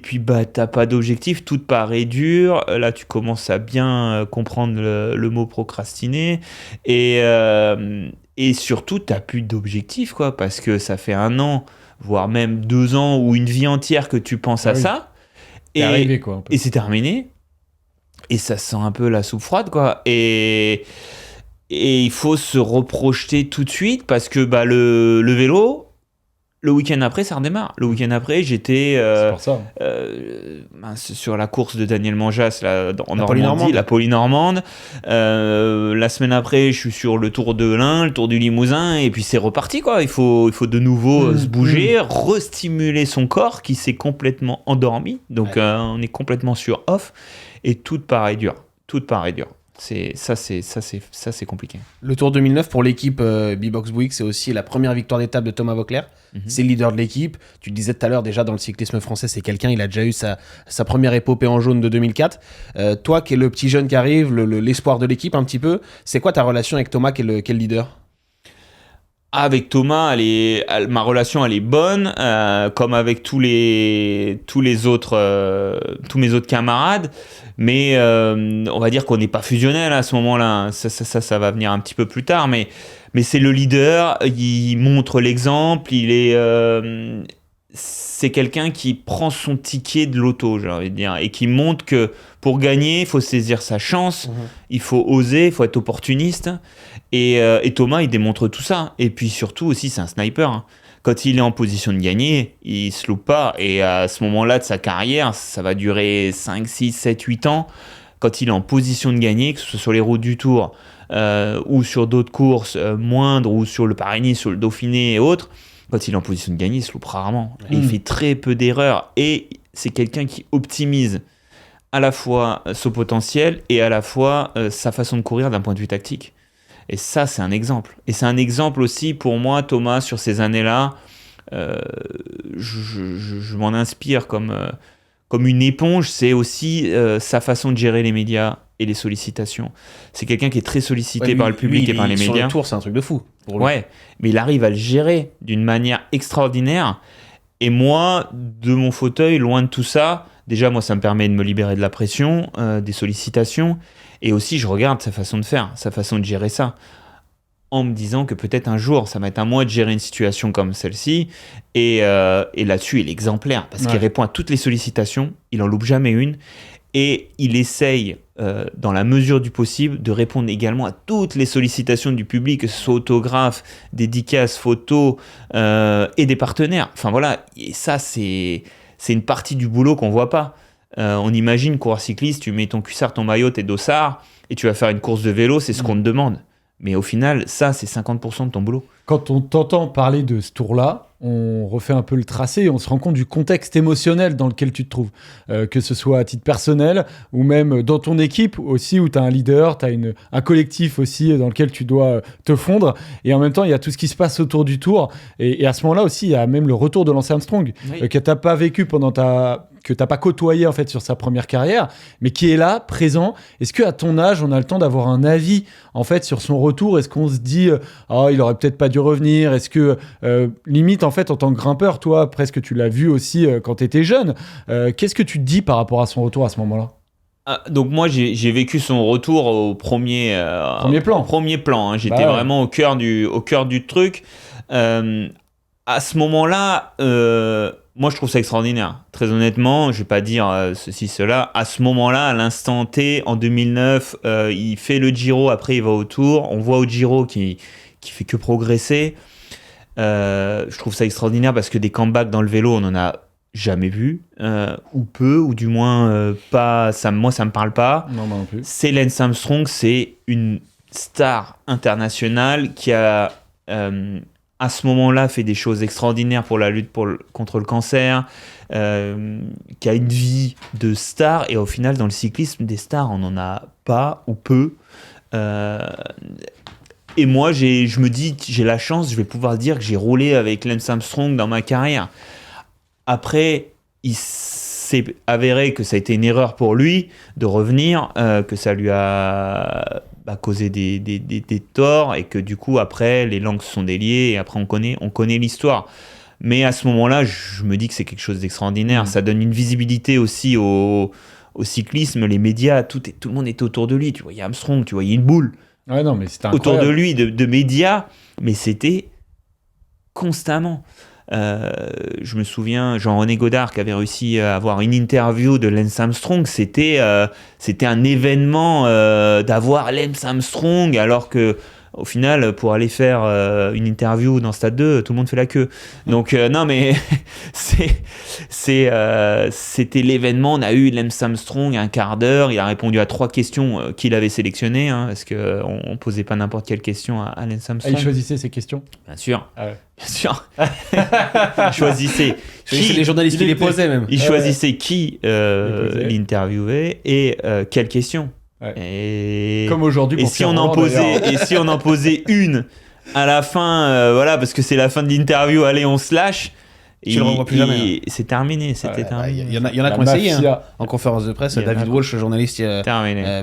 puis, bah, t'as pas d'objectif, tout te paraît dur. Là, tu commences à bien comprendre le mot procrastiner. Et surtout, t'as plus d'objectif, quoi, parce que ça fait 1 an, voire même 2 ans, ou une vie entière que tu penses à ça. T'es arrivé, quoi. Un peu. Et c'est terminé. Et ça sent un peu la soupe froide, quoi. Et il faut se reprojeter tout de suite, parce que bah, le vélo... Le week-end après, ça redémarre. Le week-end après, j'étais sur la course de Daniel Manjas là, en Normandie, la Polynormande. La semaine après, je suis sur le Tour de l'Ain, le Tour du Limousin, et puis c'est reparti, quoi. Il faut de nouveau se bouger, restimuler son corps qui s'est complètement endormi. Donc on est complètement sur off, et tout paraît dur. Tout paraît dur. Ça, c'est compliqué. Le Tour 2009 pour l'équipe B-Box Bouygues, c'est aussi la première victoire d'étape de Thomas Voeckler. C'est le leader de l'équipe. Tu le disais tout à l'heure, déjà dans le cyclisme français, c'est quelqu'un, il a déjà eu sa première épopée en jaune de 2004. Toi qui es le petit jeune qui arrive, l'espoir de l'équipe un petit peu, c'est quoi ta relation avec Thomas qui est le leader ? Avec Thomas, ma relation elle est bonne, comme avec tous mes autres camarades, mais on va dire qu'on n'est pas fusionnel à ce moment-là. Ça va venir un petit peu plus tard, mais c'est le leader, il montre l'exemple, c'est quelqu'un qui prend son ticket de l'auto, j'ai envie de dire, et qui montre que pour gagner, il faut saisir sa chance, il faut oser, il faut être opportuniste. Et Thomas, il démontre tout ça. Et puis surtout aussi, c'est un sniper. Hein. Quand il est en position de gagner, il se loupe pas. Et à ce moment-là de sa carrière, ça va durer 5, 6, 7, 8 ans. Quand il est en position de gagner, que ce soit sur les routes du Tour ou sur d'autres courses moindres, ou sur le Paris-Nice, sur le Dauphiné et autres, quand il est en position de gagner, il se loupe rarement. Et il fait très peu d'erreurs. Et c'est quelqu'un qui optimise à la fois son potentiel et à la fois sa façon de courir d'un point de vue tactique. Et ça, c'est un exemple. Et c'est un exemple aussi pour moi, Thomas, sur ces années-là. Je m'en inspire comme une éponge. C'est aussi sa façon de gérer les médias et les sollicitations. C'est quelqu'un qui est très sollicité par le public et par les médias. Sur le tour, c'est un truc de fou. Ouais, mais il arrive à le gérer d'une manière extraordinaire. Et moi, de mon fauteuil, loin de tout ça, déjà, moi, ça me permet de me libérer de la pression, des sollicitations. Et aussi, je regarde sa façon de faire, sa façon de gérer ça, en me disant que peut-être un jour, ça va être à moi de gérer une situation comme celle-ci. Et là-dessus, il est exemplaire, parce qu'il répond à toutes les sollicitations, il n'en loupe jamais une. Et il essaye, dans la mesure du possible, de répondre également à toutes les sollicitations du public, que ce soit autographes, dédicaces, photos, et des partenaires. Enfin voilà, et ça, c'est une partie du boulot qu'on ne voit pas. On imagine coureur cycliste, tu mets ton cuissard, ton maillot, tes dossards, et tu vas faire une course de vélo, c'est ce qu'on te demande. Mais au final, ça, c'est 50% de ton boulot. Quand on t'entend parler de ce tour-là, on refait un peu le tracé et on se rend compte du contexte émotionnel dans lequel tu te trouves. Que ce soit à titre personnel ou même dans ton équipe aussi où tu as un leader, tu as un collectif aussi dans lequel tu dois te fondre. Et en même temps, il y a tout ce qui se passe autour du tour. Et à ce moment-là aussi, il y a même le retour de Lance Armstrong que tu n'as pas vécu que tu n'as pas côtoyé en fait sur sa première carrière, mais qui est là, présent. Est-ce qu'à ton âge, on a le temps d'avoir un avis en fait sur son retour? Est-ce qu'on se dit il aurait peut-être pas dû revenir? Est-ce que limite en fait en tant que grimpeur, toi presque tu l'as vu aussi quand tu étais jeune, qu'est-ce que tu te dis par rapport à son retour à ce moment-là? Donc moi j'ai vécu son retour au premier plan. Premier plan, hein. J'étais vraiment au cœur du truc. À ce moment-là, moi je trouve ça extraordinaire. Très honnêtement, je vais pas dire ceci, cela. À ce moment-là, à l'instant T, en 2009, il fait le Giro, après il va au Tour. On voit au Giro qui fait que progresser. Je trouve ça extraordinaire parce que des comebacks dans le vélo, on en a jamais vu, ou peu, ou du moins pas. Moi, ça me parle pas. Non, moi non plus. C'est Lance Armstrong, c'est une star internationale qui a à ce moment-là fait des choses extraordinaires pour la lutte contre le cancer, qui a une vie de star, et au final dans le cyclisme des stars on n'en a pas ou peu, et moi je me dis j'ai la chance, je vais pouvoir dire que j'ai roulé avec Lance Armstrong dans ma carrière. Après il s'est avéré que ça a été une erreur pour lui de revenir, que ça lui a causé des torts, et que du coup après les langues se sont déliées et après on connaît l'histoire. Mais à ce moment-là je me dis que c'est quelque chose d'extraordinaire. Ça donne une visibilité aussi au cyclisme, les médias, tout le monde était autour de lui, tu voyais Armstrong, tu voyais une boule non, mais c'était incroyable. autour de lui de médias, mais c'était constamment. Je me souviens, Jean-René Godard qui avait réussi à avoir une interview de Lance Armstrong, c'était un événement d'avoir Lance Armstrong, alors que au final, pour aller faire une interview dans Stade 2, tout le monde fait la queue. Donc non, mais c'était l'événement. On a eu Lance Armstrong un quart d'heure. Il a répondu à 3 questions qu'il avait sélectionnées, hein, parce qu'on posait pas n'importe quelle question à Lance Armstrong. Il choisissait ses questions. Bien sûr. Ah ouais. Bien sûr. Il choisissait C'est les journalistes qui les posaient même. Il choisissait qui l'interviewait et quelles questions. Ouais. Et comme aujourd'hui pour et si on en posait une à la fin, voilà, parce que c'est la fin de l'interview, allez on se lâche, tu le revois plus jamais, hein. C'est terminé, c'était terminé. Il y en a qui ont essayé, hein. En conférence de presse, David Walsh, journaliste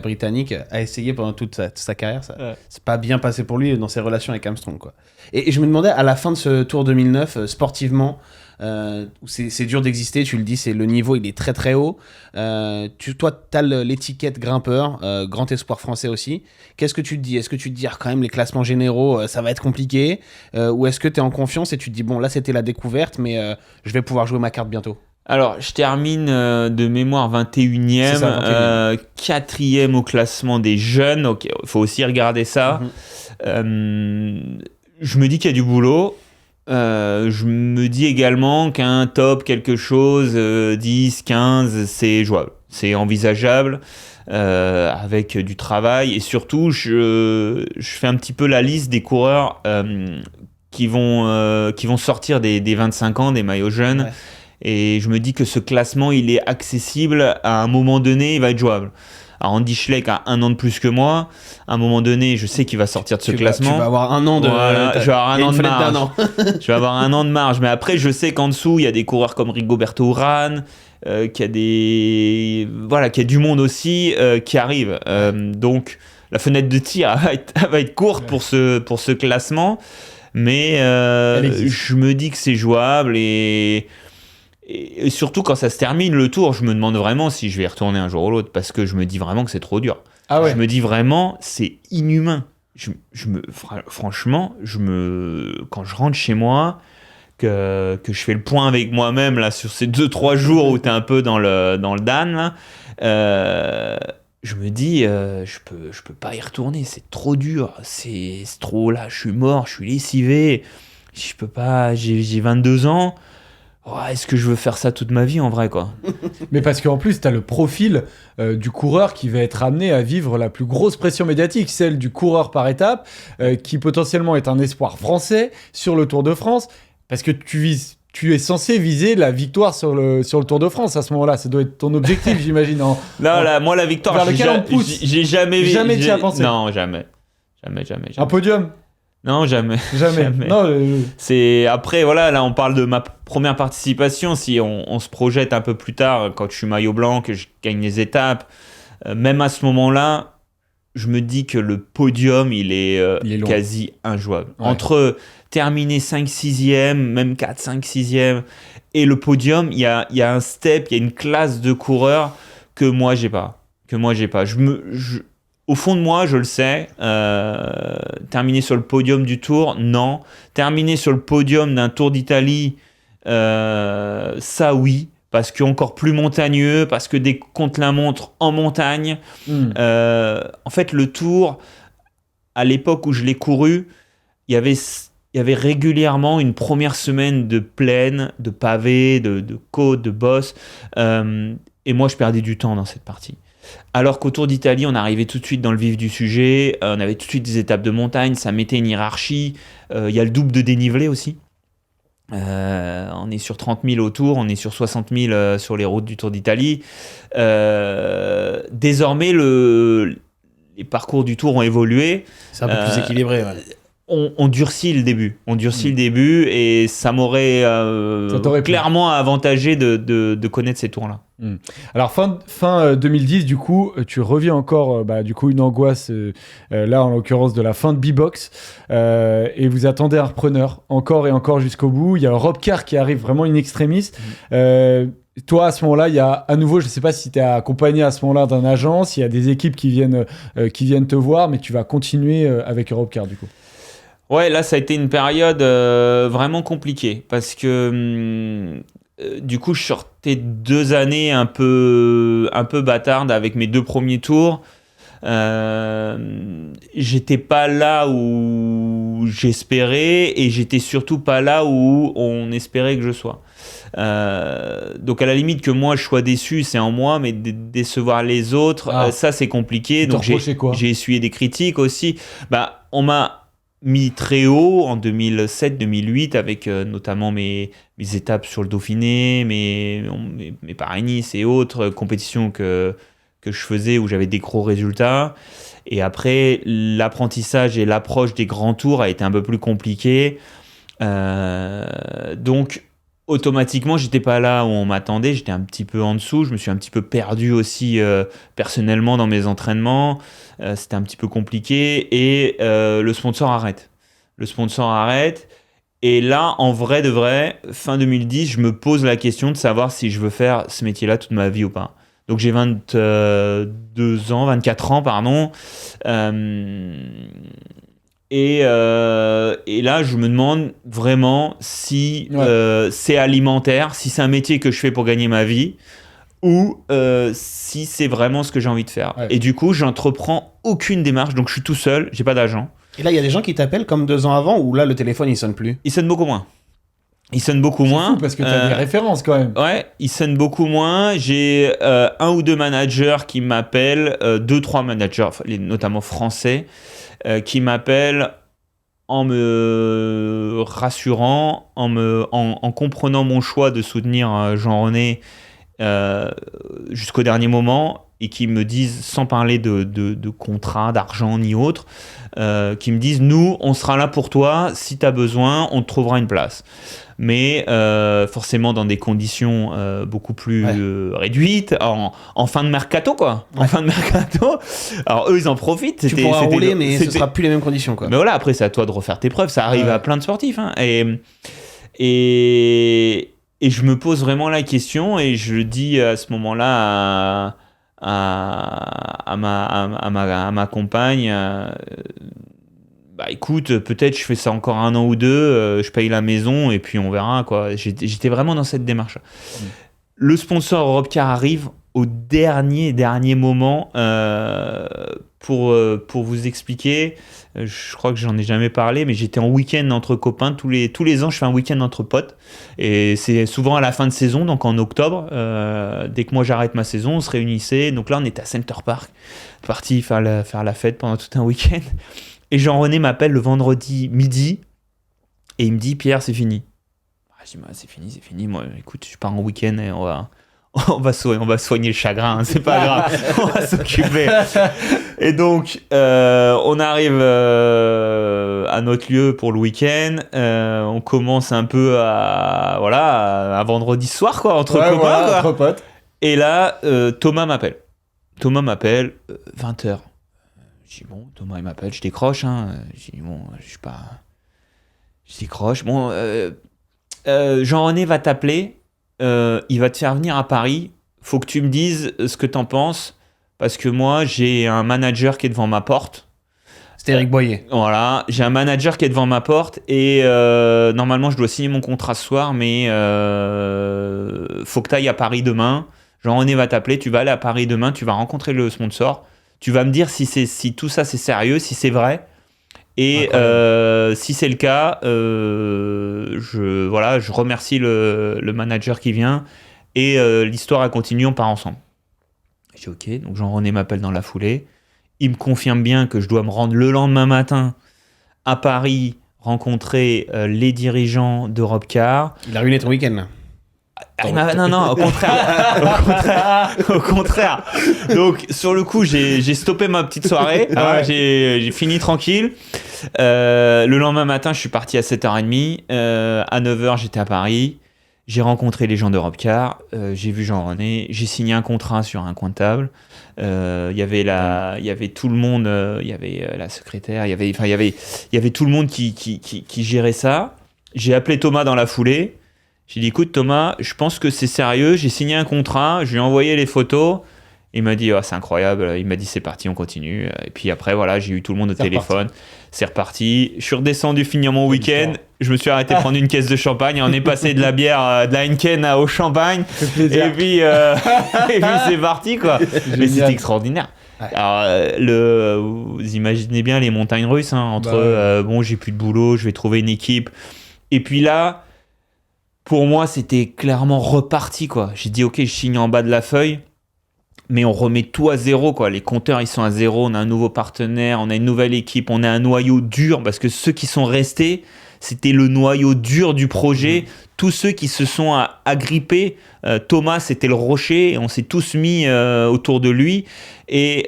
britannique, a essayé pendant toute sa carrière. C'est pas bien passé pour lui dans ses relations avec Armstrong, quoi. Et je me demandais, à la fin de ce Tour 2009, sportivement, c'est dur d'exister, tu le dis, le niveau il est très très haut. Toi t'as l'étiquette grimpeur, grand espoir français aussi. Qu'est-ce que tu te dis? Est-ce que tu te dis quand même les classements généraux ça va être compliqué, ou est-ce que t'es en confiance et tu te dis bon là c'était la découverte, mais je vais pouvoir jouer ma carte bientôt? Alors je termine de mémoire 21e, 4e au classement des jeunes. Ok, faut aussi regarder ça. Je me dis qu'il y a du boulot. Je me dis également qu'un top quelque chose, 10, 15, c'est jouable, c'est envisageable, avec du travail, et surtout je fais un petit peu la liste des coureurs qui vont sortir des 25 ans, des maillots jeunes, et je me dis que ce classement il est accessible, à un moment donné il va être jouable. Alors Andy Schleck a 1 an de plus que moi. À un moment donné, je sais qu'il va sortir de ce classement. Tu vas avoir 1 an de... Voilà, je vais avoir 1 an de marge. Je vais avoir 1 an de marge. Mais après, je sais qu'en dessous, il y a des coureurs comme Rigoberto Urán, qu'il y a du monde aussi qui arrive. Donc, la fenêtre de tir va être courte pour ce classement. Mais je me dis que c'est jouable, et surtout quand ça se termine le Tour, je me demande vraiment si je vais y retourner un jour ou l'autre, parce que je me dis vraiment que c'est trop dur. Ah ouais. Je me dis vraiment c'est inhumain. Franchement, quand je rentre chez moi, que je fais le point avec moi-même là sur ces 2-3 jours où t'es un peu dans le Dan là, je me dis je peux pas y retourner, c'est trop dur, c'est trop là, je suis mort, je suis lessivé, je peux pas, j'ai 22 ans. est-ce que je veux faire ça toute ma vie en vrai, quoi? Mais parce qu'en plus, tu as le profil du coureur qui va être amené à vivre la plus grosse pression médiatique, celle du coureur par étape, qui potentiellement est un espoir français sur le Tour de France, parce que tu es censé viser la victoire sur le Tour de France à ce moment-là. Ça doit être ton objectif, j'imagine. Non, moi, la victoire, vers lequel on pousse. j'ai jamais... Jamais t'y as pensé. Non, jamais. Un podium? Non, jamais. Jamais. Non, C'est après, voilà, là on parle de ma première participation. Si on se projette un peu plus tard, quand je suis maillot blanc, que je gagne les étapes, même à ce moment-là, je me dis que le podium, il est quasi injouable. Ouais. Entre terminer 5, 6e, même 4, 5, 6e, et le podium, il y a un step, il y a une classe de coureurs que moi, j'ai pas. Au fond de moi, je le sais, terminer sur le podium du Tour, non. Terminer sur le podium d'un Tour d'Italie, ça oui, parce qu'encore plus montagneux, parce que des contre-la-montre en montagne. En fait, le Tour, à l'époque où je l'ai couru, il y avait régulièrement une première semaine de plaine, de pavés, de côtes, de bosses. Et moi, je perdais du temps dans cette partie. Alors qu'au Tour d'Italie, on arrivait tout de suite dans le vif du sujet, on avait tout de suite des étapes de montagne, ça mettait une hiérarchie, il y a le double de dénivelé aussi. On est sur 30 000 au Tour, on est sur 60 000 sur les routes du Tour d'Italie. Désormais, les parcours du Tour ont évolué. C'est un peu plus équilibré, ouais. On durcit le début. Et ça m'aurait clairement avantagé de connaître ces tours-là. Alors fin 2010, du coup, tu reviens encore une angoisse, là en l'occurrence de la fin de B-Box, et vous attendez un repreneur encore et encore jusqu'au bout. Il y a Robcar qui arrive vraiment in extremis. Toi, à ce moment-là, il y a à nouveau, je ne sais pas si tu es accompagné à ce moment-là d'un agent, s'il y a des équipes qui viennent te voir, mais tu vas continuer avec Robcar du coup. Ouais, là, ça a été une période vraiment compliquée parce que du coup, je sortais 2 années un peu bâtardes avec mes 2 premiers tours. J'étais pas là où j'espérais et j'étais surtout pas là où on espérait que je sois. Donc à la limite que moi je sois déçu, c'est en moi, mais décevoir les autres, ça c'est compliqué. Donc j'ai essuyé des critiques aussi. On m'a mis très haut en 2007-2008 avec notamment mes étapes sur le Dauphiné, mes Paris-Nice et autres compétitions que je faisais où j'avais des gros résultats. Et après, l'apprentissage et l'approche des grands tours a été un peu plus compliqué. Donc, automatiquement, j'étais pas là où on m'attendait. J'étais un petit peu en dessous. Je me suis un petit peu perdu aussi personnellement dans mes entraînements. C'était un petit peu compliqué. Et le sponsor arrête. Et là, en vrai de vrai, fin 2010, je me pose la question de savoir si je veux faire ce métier-là toute ma vie ou pas. Donc j'ai 24 ans, pardon. Et là, je me demande vraiment si c'est alimentaire, si c'est un métier que je fais pour gagner ma vie, ou si c'est vraiment ce que j'ai envie de faire. Ouais. Et du coup, j'entreprends aucune démarche, donc je suis tout seul, j'ai pas d'agent. Et là, il y a des gens qui t'appellent comme 2 ans avant, ou là, le téléphone, il sonne plus? Il sonne beaucoup moins. C'est fou parce que tu as des références quand même. Ouais, il sonne beaucoup moins. J'ai 1 ou 2 managers qui m'appellent, 2-3 managers, notamment français, qui m'appellent en me rassurant, en comprenant mon choix de soutenir Jean-René jusqu'au dernier moment, et qui me disent, sans parler de contrat, d'argent ni autre, qui me disent, nous, on sera là pour toi, si tu as besoin, on te trouvera une place. Mais forcément dans des conditions beaucoup plus réduites, en fin de mercato, quoi. En fin de mercato. Alors eux, ils en profitent. Tu pourras rouler, mais ce sera plus les mêmes conditions, quoi. Mais voilà, après, c'est à toi de refaire tes preuves. Ça arrive à plein de sportifs. Hein. Et je me pose vraiment la question, et je dis à ce moment-là à ma compagne, écoute, peut-être je fais ça encore 1 an ou 2, je paye la maison et puis on verra, quoi. J'étais vraiment dans cette démarche. Le sponsor Robcar arrive au dernier moment, pour vous expliquer, je crois que j'en ai jamais parlé, mais j'étais en week-end entre copains. Tous les ans, je fais un week-end entre potes. Et c'est souvent à la fin de saison, donc en octobre. Dès que moi j'arrête ma saison, on se réunissait. Donc là, on était à Center Park, parti faire la fête pendant tout un week-end. Et Jean-René m'appelle le vendredi midi et il me dit: Pierre, c'est fini. Je dis: c'est fini. Moi, écoute, je pars en week-end et on va soigner le chagrin, hein, c'est pas grave, on va s'occuper. Et donc, on arrive à notre lieu pour le week-end. On commence un peu à vendredi soir, quoi, entre copains. Quoi. Entre potes. Et là, Thomas m'appelle. 20h. Je dis: bon, Thomas, il m'appelle, je décroche. Hein. Je dis: bon, je suis pas. Je décroche. Bon, Jean-René va t'appeler. Il va te faire venir à Paris. Faut que tu me dises ce que t'en penses. Parce que moi, j'ai un manager qui est devant ma porte. C'était Eric Boyer. Voilà, j'ai un manager qui est devant ma porte. Et normalement, je dois signer mon contrat ce soir. Mais faut que tu ailles à Paris demain. Jean-René va t'appeler. Tu vas aller à Paris demain. Tu vas rencontrer le sponsor. Tu vas me dire si tout ça, c'est sérieux, si c'est vrai. Et si c'est le cas, je remercie le manager qui vient et l'histoire elle continue, on part ensemble. Je dis ok, donc Jean-René m'appelle dans la foulée. Il me confirme bien que je dois me rendre le lendemain matin à Paris rencontrer les dirigeants d'Europecar. Il a ruiné ton week-end là. Non, au contraire. Donc, sur le coup, j'ai stoppé ma petite soirée. Hein, j'ai fini tranquille. Le lendemain matin, je suis parti à 7h30. À 9h, j'étais à Paris. J'ai rencontré les gens d'Europecar. J'ai vu Jean-René. J'ai signé un contrat sur un coin de table. Il y avait tout le monde. Il y avait la secrétaire. Il y avait tout le monde qui gérait ça. J'ai appelé Thomas dans la foulée. J'ai dit: écoute Thomas, je pense que c'est sérieux, j'ai signé un contrat, je lui ai envoyé les photos. Il m'a dit: oh, c'est incroyable. Il m'a dit: c'est parti, on continue. Et puis après, voilà, j'ai eu tout le monde au téléphone. C'est reparti. Je suis redescendu finir mon week-end. Je me suis arrêté prendre une caisse de champagne. On est passé de la bière, de la Heineken au champagne. Et puis c'est parti, quoi. Mais c'était extraordinaire. Ouais. Alors, vous imaginez bien les montagnes russes, hein, entre bon, j'ai plus de boulot, je vais trouver une équipe. Et puis là, pour moi, c'était clairement reparti, quoi. J'ai dit: ok, je signe en bas de la feuille, mais on remet tout à zéro, quoi. Les compteurs, ils sont à zéro. On a un nouveau partenaire, on a une nouvelle équipe, on a un noyau dur, parce que ceux qui sont restés, c'était le noyau dur du projet. Tous ceux qui se sont agrippés, Thomas, c'était le rocher, et on s'est tous mis autour de lui. Et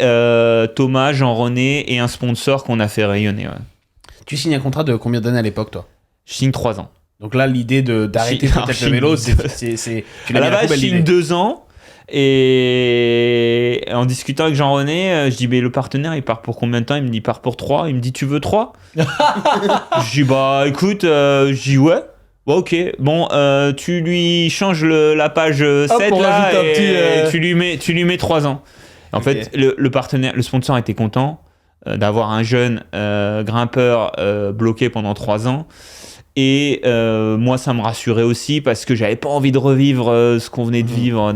Thomas, Jean-René et un sponsor qu'on a fait rayonner. Ouais. Tu signes un contrat de combien d'années à l'époque, toi ? Je signe 3 ans. Donc là, l'idée d'arrêter peut-être le vélo, c'est tu l'as à la base, je signe 2 ans. Et en discutant avec Jean-René, je dis: mais le partenaire, il part pour combien de temps ? Il me dit: il part pour 3. Il me dit: tu veux 3 ? Je dis: bah écoute, je dis ouais. Bon, ok, bon, tu lui changes la page 7 là, et tu lui mets 3 ans. En fait, le partenaire, le sponsor était content d'avoir un jeune grimpeur bloqué pendant 3 ans. Et moi, ça me rassurait aussi parce que j'avais pas envie de revivre ce qu'on venait de vivre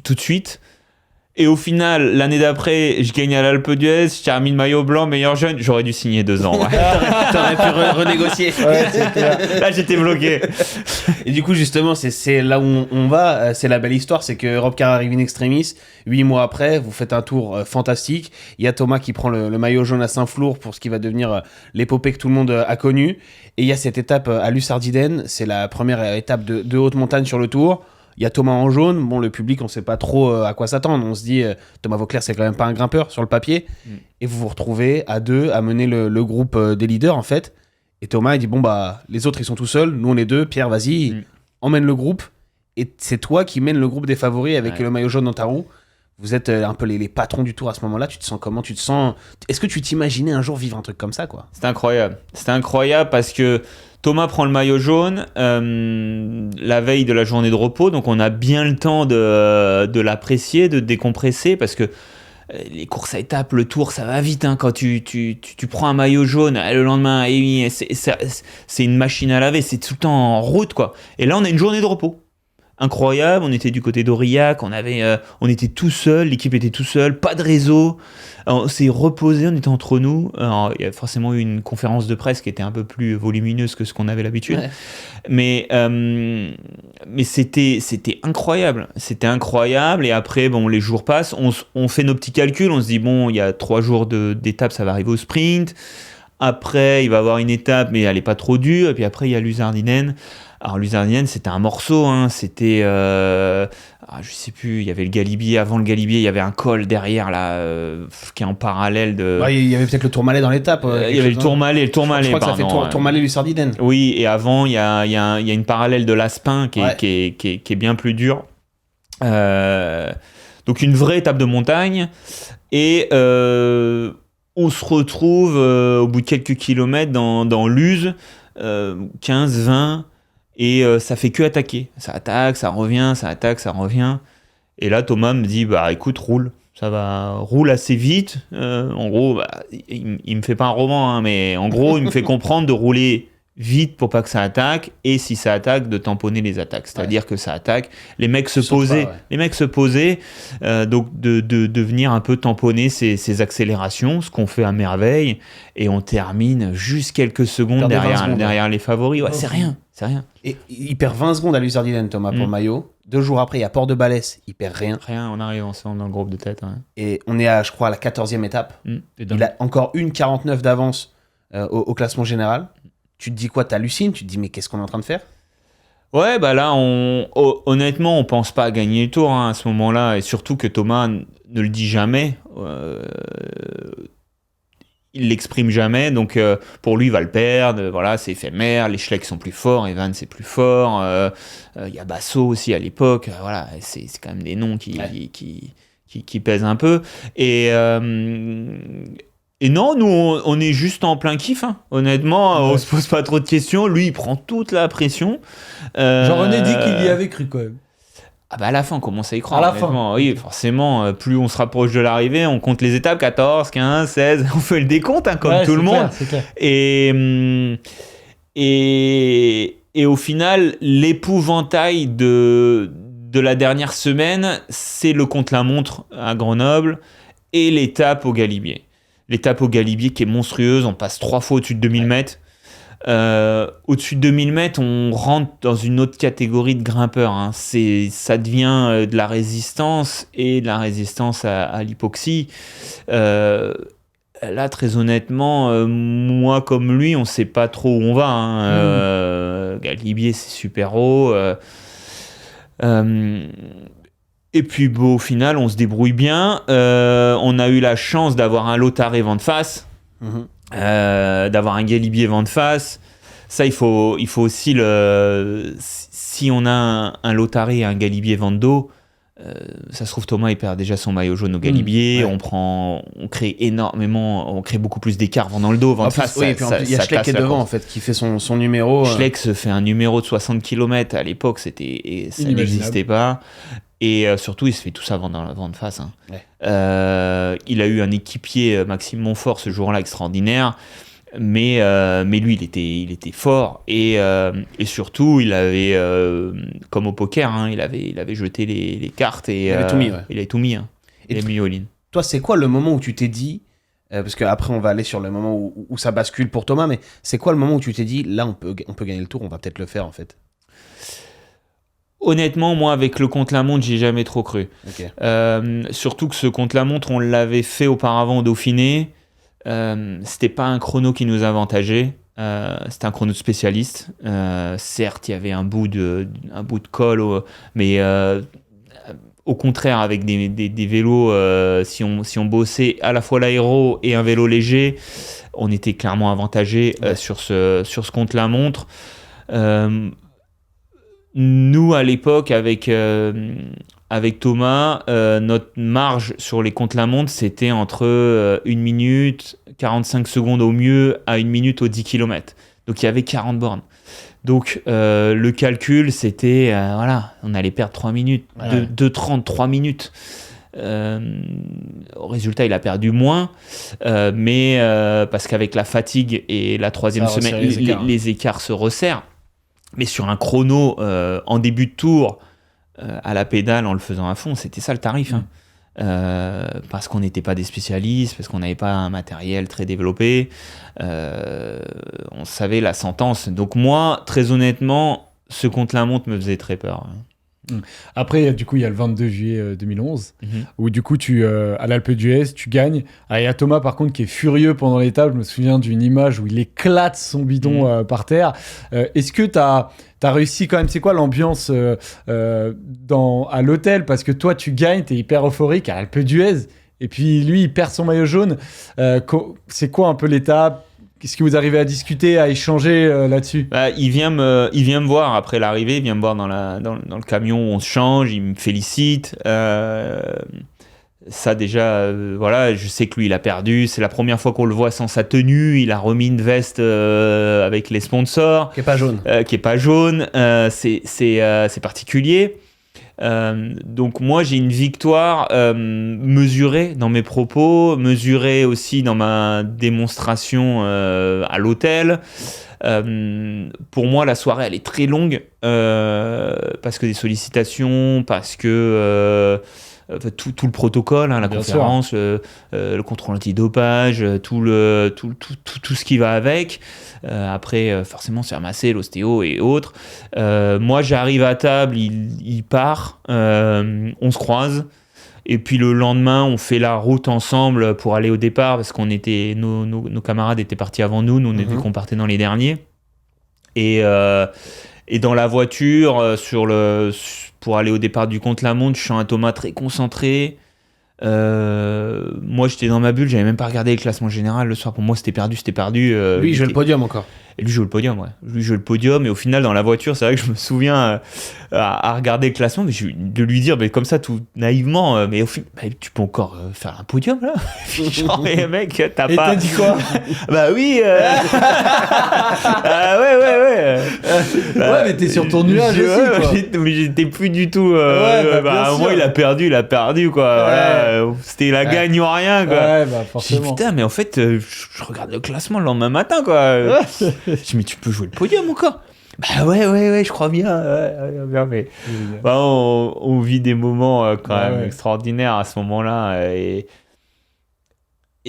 tout de suite. Et au final, l'année d'après, je gagne à l'Alpe d'Huez, je termine maillot blanc, meilleur jeune. J'aurais dû signer 2 ans. Ouais. T'aurais pu renégocier. Ouais, c'est clair. Là, j'étais bloqué. Et du coup, justement, c'est là où on va. C'est la belle histoire, c'est que Europcar arrive in extremis. 8 mois après, vous faites un tour fantastique. Il y a Thomas qui prend le maillot jaune à Saint-Flour pour ce qui va devenir l'épopée que tout le monde a connue. Et il y a cette étape à Lussardiden. C'est la première étape de haute montagne sur le tour. Il y a Thomas en jaune. Bon, le public, on ne sait pas trop à quoi s'attendre. On se dit, Thomas Vauclair, c'est quand même pas un grimpeur sur le papier. Et vous vous retrouvez à 2 à mener le groupe des leaders, en fait. Et Thomas, il dit: bon, bah, les autres, ils sont tout seuls. Nous, on est 2. Pierre, vas-y, emmène le groupe. Et c'est toi qui mènes le groupe des favoris avec le maillot jaune dans ta roue. Vous êtes un peu les patrons du tour à ce moment-là. Tu te sens comment ? Est-ce que tu t'imaginais un jour vivre un truc comme ça, quoi ? C'était incroyable. C'était incroyable parce que Thomas prend le maillot jaune la veille de la journée de repos, donc on a bien le temps de l'apprécier, de décompresser, parce que les courses à étapes, le tour, ça va vite, hein, quand tu prends un maillot jaune le lendemain, c'est une machine à laver, c'est tout le temps en route, quoi. Et là, on a une journée de repos. incroyable. On était du côté d'Aurillac, on était tout seul, l'équipe était tout seul, pas de réseau. Alors, on s'est reposé, on était entre nous. Alors, il y a forcément eu une conférence de presse qui était un peu plus volumineuse que ce qu'on avait l'habitude. Ouais. Mais c'était incroyable. C'était incroyable. Et après, bon, les jours passent. On fait nos petits calculs. On se dit, bon, il y a 3 jours d'étape, ça va arriver au sprint. Après, il va y avoir une étape, mais elle n'est pas trop dure. Et puis après, il y a l'Uzardinen. Alors, l'Uzardinen, c'était un morceau. Hein. C'était... je sais plus, il y avait le Galibier. Avant le Galibier, il y avait un col derrière, là, qui est en parallèle de... Ouais, il y avait peut-être le Tourmalet dans l'étape. il y avait le Tourmalet, Je crois que ça fait Tourmalet-Lussardinen. Oui, et avant, il y a une parallèle de l'Aspin qui est bien plus dure. Donc, une vraie étape de montagne. Et... on se retrouve au bout de quelques kilomètres dans l'Uz, 15, 20, et ça fait que attaquer. Ça attaque, ça revient, ça attaque, ça revient. Et là, Thomas me dit, bah écoute, roule. Ça va, roule assez vite. En gros, bah, il me fait pas un roman, hein, mais en gros, il me fait comprendre de rouler vite pour pas que ça attaque, et si ça attaque, de tamponner les attaques. C'est-à-dire que ça attaque, les mecs se posaient, donc de venir un peu tamponner ces accélérations, ce qu'on fait à merveille, et on termine juste quelques secondes derrière les favoris. Ouais, c'est rien. Et il perd 20 secondes à Luzardinen, Thomas, pour le maillot. 2 jours après, il y a Port-de-Balès, il perd rien. On arrive ensemble dans le groupe de tête. Ouais. Et on est je crois, à la 14e étape. Il a encore une 49 d'avance au classement général. Tu te dis quoi? T'hallucines? Tu te dis, mais qu'est-ce qu'on est en train de faire? Ouais, bah là, honnêtement, on pense pas à gagner le tour, hein, à ce moment-là. Et surtout que Thomas ne le dit jamais. Il l'exprime jamais. Donc, pour lui, il va le perdre. Voilà, c'est éphémère. Les Schleck sont plus forts. Evan, c'est plus fort. Il y a Basso aussi à l'époque. Voilà, c'est quand même des noms qui pèsent un peu. Et non, nous, on est juste en plein kiff, hein. Honnêtement, on se pose pas trop de questions. Lui, il prend toute la pression. Jean-René dit qu'il y avait cru quand même. Ah bah à la fin, on commence à y croire. À la fin. Oui, forcément, plus on se rapproche de l'arrivée, on compte les étapes, 14, 15, 16, on fait le décompte, hein, comme tout le monde. C'est clair. Et au final, l'épouvantail de la dernière semaine, c'est le contre-la-montre à Grenoble et l'étape au Galibier. L'étape au Galibier qui est monstrueuse, on passe 3 fois au-dessus de 2000 mètres. Au-dessus de 2000 mètres, on rentre dans une autre catégorie de grimpeurs. Hein. Ça devient de la résistance et de la résistance à l'hypoxie. Là, très honnêtement, moi comme lui, on ne sait pas trop où on va. Hein. Galibier, c'est super haut. Et puis bon, au final, on se débrouille bien. On a eu la chance d'avoir un Lotaré vent de face, d'avoir un Galibier vent de face. Ça, il faut aussi si on a un Lotaré et un Galibier vent de dos, ça se trouve Thomas il perd déjà son maillot jaune au Galibier. On crée beaucoup plus d'écart vent dans le dos, vent de face. Oui, et puis il y a Schleck qui est devant en fait, qui fait son numéro. Schleck se fait un numéro de 60 km à l'époque, ça n'existait pas. Et surtout, il se fait tout ça vent de face. Hein. Ouais. Il a eu un équipier, Maxime Montfort, ce jour-là, extraordinaire. Mais lui, il était fort. Et surtout, il avait, comme au poker, hein, il avait jeté les cartes. Et, il avait tout mis. Ouais. Il avait tout mis. Hein. Il a mis all-in. Toi, c'est quoi le moment où tu t'es dit, parce qu'après, on va aller sur le moment où ça bascule pour Thomas, mais c'est quoi le moment où tu t'es dit, là, on peut gagner le tour, on va peut-être le faire, en fait? Honnêtement, moi, avec le contre-la-montre, j'y ai jamais trop cru. Okay. Surtout que ce contre-la-montre, on l'avait fait auparavant au Dauphiné. C'était pas un chrono qui nous avantageait. C'était un chrono de spécialiste. Certes, il y avait un bout de col, mais au contraire, avec des vélos, si on bossait à la fois l'aéro et un vélo léger, on était clairement avantagé sur ce contre-la-montre. Nous, à l'époque, avec Thomas, notre marge sur les contre-la-montre, c'était entre 1 minute, 45 secondes au mieux, à 1 minute aux 10 km. Donc, il y avait 40 bornes. Donc, le calcul, c'était, on allait perdre 3 minutes, 2:33 minutes. Au résultat, il a perdu moins, mais parce qu'avec la fatigue et la 3e semaine, les écarts se resserrent. Mais sur un chrono en début de tour, à la pédale en le faisant à fond. C'était ça le tarif. Hein. Parce qu'on n'était pas des spécialistes, parce qu'on n'avait pas un matériel très développé. On savait la sentence. Donc moi, très honnêtement, ce contre-la-montre me faisait très peur. Après, du coup, il y a le 22 juillet 2011, où du coup, à l'Alpe d'Huez, tu gagnes. Il y a Thomas, par contre, qui est furieux pendant l'étape. Je me souviens d'une image où il éclate son bidon par terre. Est-ce que tu as réussi quand même? C'est quoi l'ambiance à l'hôtel? Parce que toi, tu gagnes, tu es hyper euphorique à l'Alpe d'Huez. Et puis, lui, il perd son maillot jaune. C'est quoi un peu l'étape? Qu'est-ce que vous arrivez à discuter, à échanger là-dessus? Il vient me voir après l'arrivée, il vient me voir dans le camion où on se change, il me félicite. Ça déjà, voilà, je sais que lui il a perdu. C'est la première fois qu'on le voit sans sa tenue. Il a remis une veste avec les sponsors. Qui est pas jaune. C'est particulier. Donc moi j'ai une victoire mesurée dans mes propos, mesurée aussi dans ma démonstration à l'hôtel. Pour moi la soirée elle est très longue parce que des sollicitations, parce que tout le protocole, hein, la Bien conférence, le contrôle antidopage, tout ce qui va avec. Après, forcément, se faire masser, l'ostéo et autres. Moi, j'arrive à table, il part, on se croise. Et puis le lendemain, on fait la route ensemble pour aller au départ parce qu'on était, nos camarades étaient partis avant nous. Nous, on vu qu'on partait dans les derniers. Et dans la voiture, pour aller au départ du contre-la-montre, je sens un Thomas très concentré. Moi, j'étais dans ma bulle, j'avais même pas regardé le classement général le soir. Pour moi, c'était perdu. Lui, il joue le podium encore. Et lui joue le podium, ouais. Lui joue le podium, et au final, dans la voiture, c'est vrai que je me souviens à regarder le classement, mais de lui dire, mais comme ça, tout naïvement, mais au final, tu peux encore faire un podium, là. Genre, mais mec, t'as Et pas. t'as dit quoi? Bah oui. Ouais. Ouais, mais t'es sur ton nuage aussi, quoi. Mais j'étais plus du tout. bien moi, sûr. il a perdu, quoi. Ouais. Voilà, c'était la gagne ou rien, quoi. Ouais, bah Je dis, forcément. putain, mais en fait, je regarde le classement le lendemain matin, quoi. Je dis, mais tu peux jouer le podium encore? Bah ouais, je crois bien. Bien, mais bah, on vit des moments quand même extraordinaires à ce moment-là. Et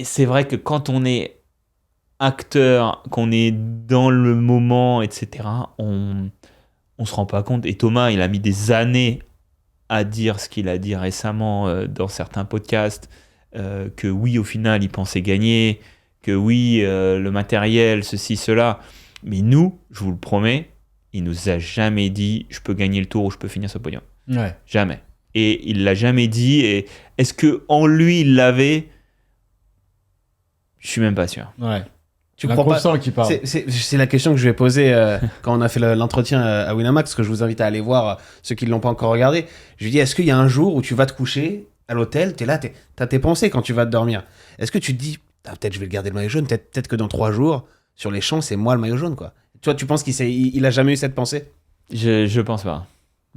c'est vrai que quand on est acteur, qu'on est dans le moment, etc., on se rend pas compte. Et Thomas, il a mis des années à dire ce qu'il a dit récemment dans certains podcasts, que oui, au final, il pensait gagner, que oui, le matériel, ceci, cela. Mais nous, je vous le promets, il nous a jamais dit je peux gagner le tour ou je peux finir ce podium. Ouais. Jamais. Et il l'a jamais dit. Et est-ce que en lui il l'avait? Je suis même pas sûr. Ouais. Tu crois pas qui parle. C'est la question que je vais poser quand on a fait l'entretien à Winamax, que je vous invite à aller voir ceux qui ne l'ont pas encore regardé. Je lui dis, est-ce qu'il y a un jour où tu vas te coucher à l'hôtel, t'es là, t'as tes pensées quand tu vas te dormir. Est-ce que tu te dis, peut-être je vais le garder le maillot jaune, peut-être que dans 3 jours, sur les champs, c'est moi le maillot jaune, quoi. Toi, tu penses qu'il a jamais eu cette pensée? Je pense pas.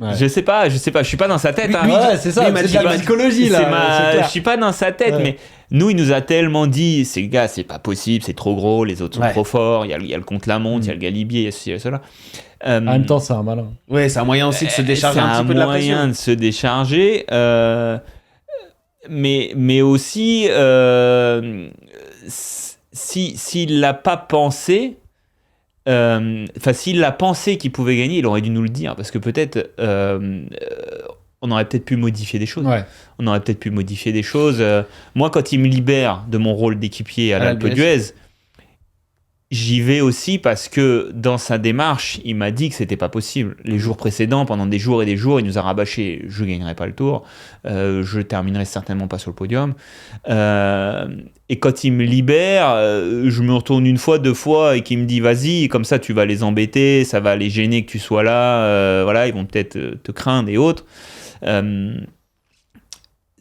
Ouais. Je sais pas, je suis pas dans sa tête. Hein. Ouais, c'est ça, c'est de la psychologie là. Je suis pas dans sa tête, mais nous, il nous a tellement dit, ces gars, c'est pas possible, c'est trop gros, les autres sont trop forts, il y a le contre-la-montre, il y a le galibier, il y a ceci, il y a cela. En même temps, c'est un malin. Ouais, c'est un moyen aussi de se décharger un petit peu de la pression. C'est un moyen de se décharger, mais aussi, s'il l'a pas pensé, s'il l'a pensé qu'il pouvait gagner, il aurait dû nous le dire, parce que peut-être on aurait peut-être pu modifier des choses. Ouais. On aurait peut-être pu modifier des choses. Moi, quand il me libère de mon rôle d'équipier à l'Alpe d'Huez, j'y vais aussi parce que dans sa démarche, il m'a dit que c'était pas possible. Les jours précédents, pendant des jours et des jours, il nous a rabâché. Je gagnerai pas le tour. Je terminerai certainement pas sur le podium. Et quand il me libère, je me retourne 1 fois, 2 fois et qu'il me dit vas-y, comme ça tu vas les embêter, ça va les gêner que tu sois là. Voilà, ils vont peut-être te craindre et autres.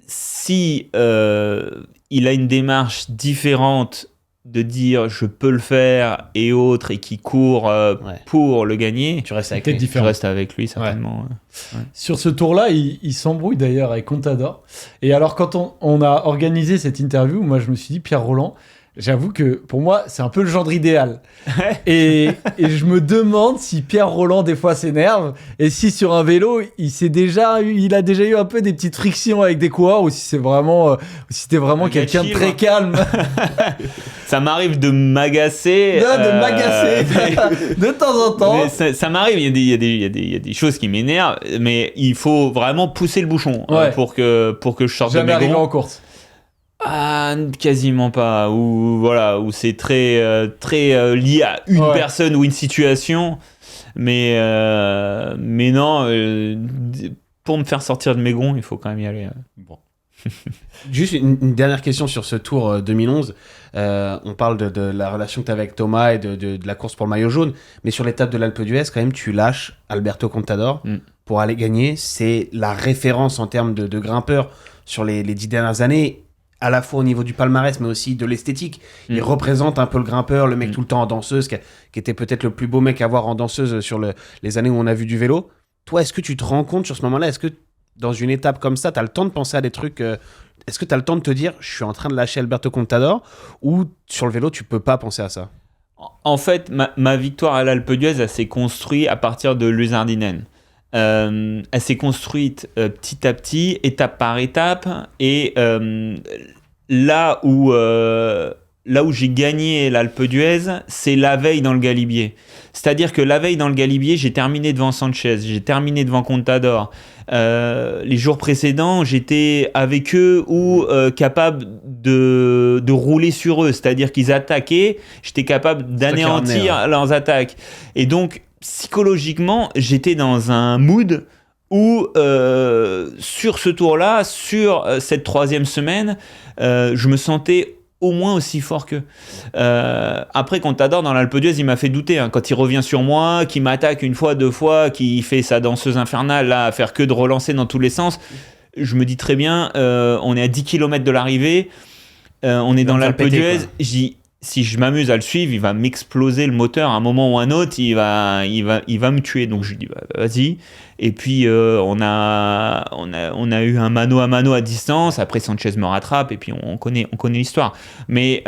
Si il a une démarche différente de dire je peux le faire et autres, et qui court pour le gagner, tu restes avec lui. Je reste avec lui certainement. Ouais. Sur ce tour-là, il s'embrouille d'ailleurs avec Contador. Et alors quand on a organisé cette interview, moi je me suis dit, Pierre Rolland, j'avoue que pour moi, c'est un peu le genre idéal. Et je me demande si Pierre Rolland, des fois, s'énerve. Et si sur un vélo, il a déjà eu un peu des petites frictions avec des coureurs, ou si c'était vraiment quelqu'un de très calme. Ça m'arrive de m'agacer. De temps en temps. Ça m'arrive, il y a des choses qui m'énervent, mais il faut vraiment pousser le bouchon pour que je sorte de mes gonds. Jamais arrivé en course. Ah, quasiment pas. Où c'est très lié à une personne ou une situation. Mais non, pour me faire sortir de mes gonds, il faut quand même y aller. Bon. Juste une dernière question sur ce Tour 2011. On parle de la relation que tu as avec Thomas et de la course pour le maillot jaune. Mais sur l'étape de l'Alpe d'Huez, quand même, tu lâches Alberto Contador pour aller gagner. C'est la référence en termes de grimpeur sur les 10 dernières années, à la fois au niveau du palmarès, mais aussi de l'esthétique. Il représente un peu le grimpeur, le mec tout le temps en danseuse, qui était peut-être le plus beau mec à voir en danseuse sur les années où on a vu du vélo. Toi, est-ce que tu te rends compte sur ce moment-là? Est-ce que dans une étape comme ça, tu as le temps de penser à des trucs... est-ce que tu as le temps de te dire, je suis en train de lâcher Alberto Contador, ou sur le vélo, tu peux pas penser à ça? En fait, ma victoire à l'Alpe d'Huez, elle s'est construite à partir de Luzardinen. Elle s'est construite petit à petit, étape par étape, et là où j'ai gagné l'Alpe d'Huez, c'est la veille dans le Galibier. C'est-à-dire que la veille dans le Galibier, j'ai terminé devant Sanchez, j'ai terminé devant Contador. Les jours précédents, j'étais avec eux ou capable de rouler sur eux, c'est-à-dire qu'ils attaquaient, j'étais capable d'anéantir leurs attaques. Et donc, psychologiquement, j'étais dans un mood où, sur ce tour-là, sur cette 3e semaine, je me sentais au moins aussi fort qu'eux. Après, Contador, dans l'Alpe d'Huez, il m'a fait douter. Quand il revient sur moi, qu'il m'attaque une fois, 2 fois, qu'il fait sa danseuse infernale, là, à faire que de relancer dans tous les sens, je me dis très bien, on est à 10 km de l'arrivée, on est dans l'Alpe d'Huez, si je m'amuse à le suivre, il va m'exploser le moteur à un moment ou un autre, il va me tuer. Donc je lui dis vas-y. Et puis on a eu un mano à mano à distance. Après Sanchez me rattrape et puis on connaît l'histoire. Mais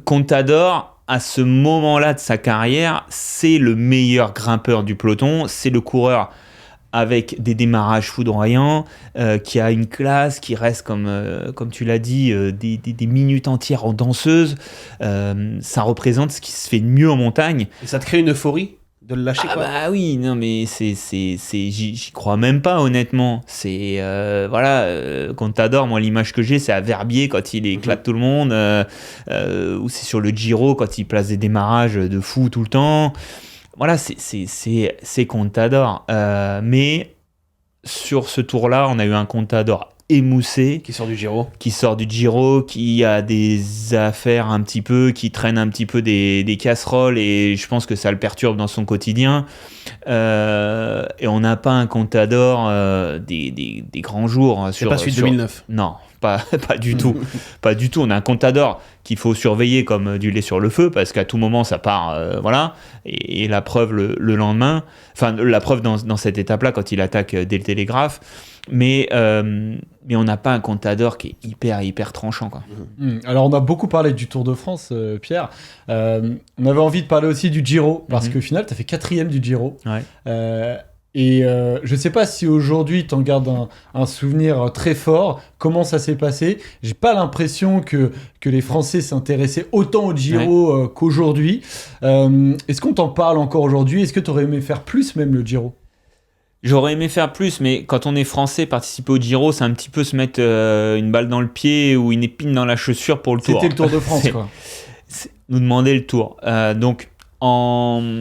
Contador, à ce moment-là de sa carrière, c'est le meilleur grimpeur du peloton. C'est le coureur avec des démarrages foudroyants, qui a une classe, qui reste, comme tu l'as dit, des minutes entières en danseuse. Ça représente ce qui se fait de mieux en montagne. Et ça te crée une euphorie de le lâcher, quoi? Bah oui, non mais j'y crois même pas, honnêtement. C'est Contador, moi l'image que j'ai, c'est à Verbier quand il éclate tout le monde, ou c'est sur le Giro quand il place des démarrages de fou tout le temps. Voilà, c'est Contador. Mais sur ce tour-là, on a eu un Contador émoussé. Qui sort du Giro, qui a des affaires un petit peu, qui traîne un petit peu des casseroles, et je pense que ça le perturbe dans son quotidien. Et on n'a pas un Contador des grands jours. C'est pas celui de 2009. Non, pas du tout. Pas du tout. On a un Contador qu'il faut surveiller comme du lait sur le feu, parce qu'à tout moment ça part, voilà. Et la preuve le lendemain, enfin la preuve dans cette étape-là quand il attaque dès le télégraphe. Mais on n'a pas un Contador qui est hyper tranchant, quoi. Alors on a beaucoup parlé du Tour de France, Pierre. On avait envie de parler aussi du Giro, parce qu'au final tu as fait 4e du Giro. Ouais. Et je sais pas si aujourd'hui t'en gardes un souvenir très fort. Comment ça s'est passé? J'ai pas l'impression que les Français s'intéressaient autant au Giro qu'aujourd'hui. Est-ce qu'on t'en parle encore aujourd'hui? Est-ce que t'aurais aimé faire plus, même le Giro? J'aurais aimé faire plus, mais quand on est français, participer au Giro, c'est un petit peu se mettre une balle dans le pied ou une épine dans la chaussure pour le Tour. C'était le Tour de France, quoi. Nous demander le Tour. Donc, en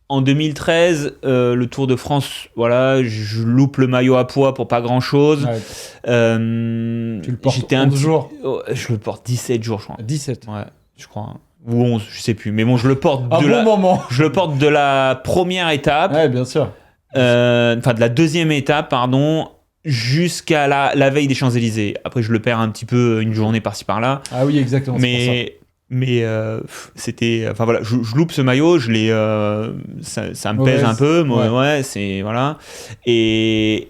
2013, le Tour de France, voilà, je loupe le maillot à poids pour pas grand-chose. Ouais. Tu le portes 11 jours. Je le porte 17 jours, je crois. 17. Ouais, je crois. Ou 11, je sais plus. Mais bon, je le porte je le porte de la première étape. Ouais, bien sûr. Enfin de la 2e étape, pardon, jusqu'à la veille des Champs-Élysées. Après, je le perds un petit peu une journée par-ci par-là. Ah oui, exactement. Mais c'était, enfin voilà, je loupe ce maillot, ça me pèse un peu, ouais, c'est voilà. Et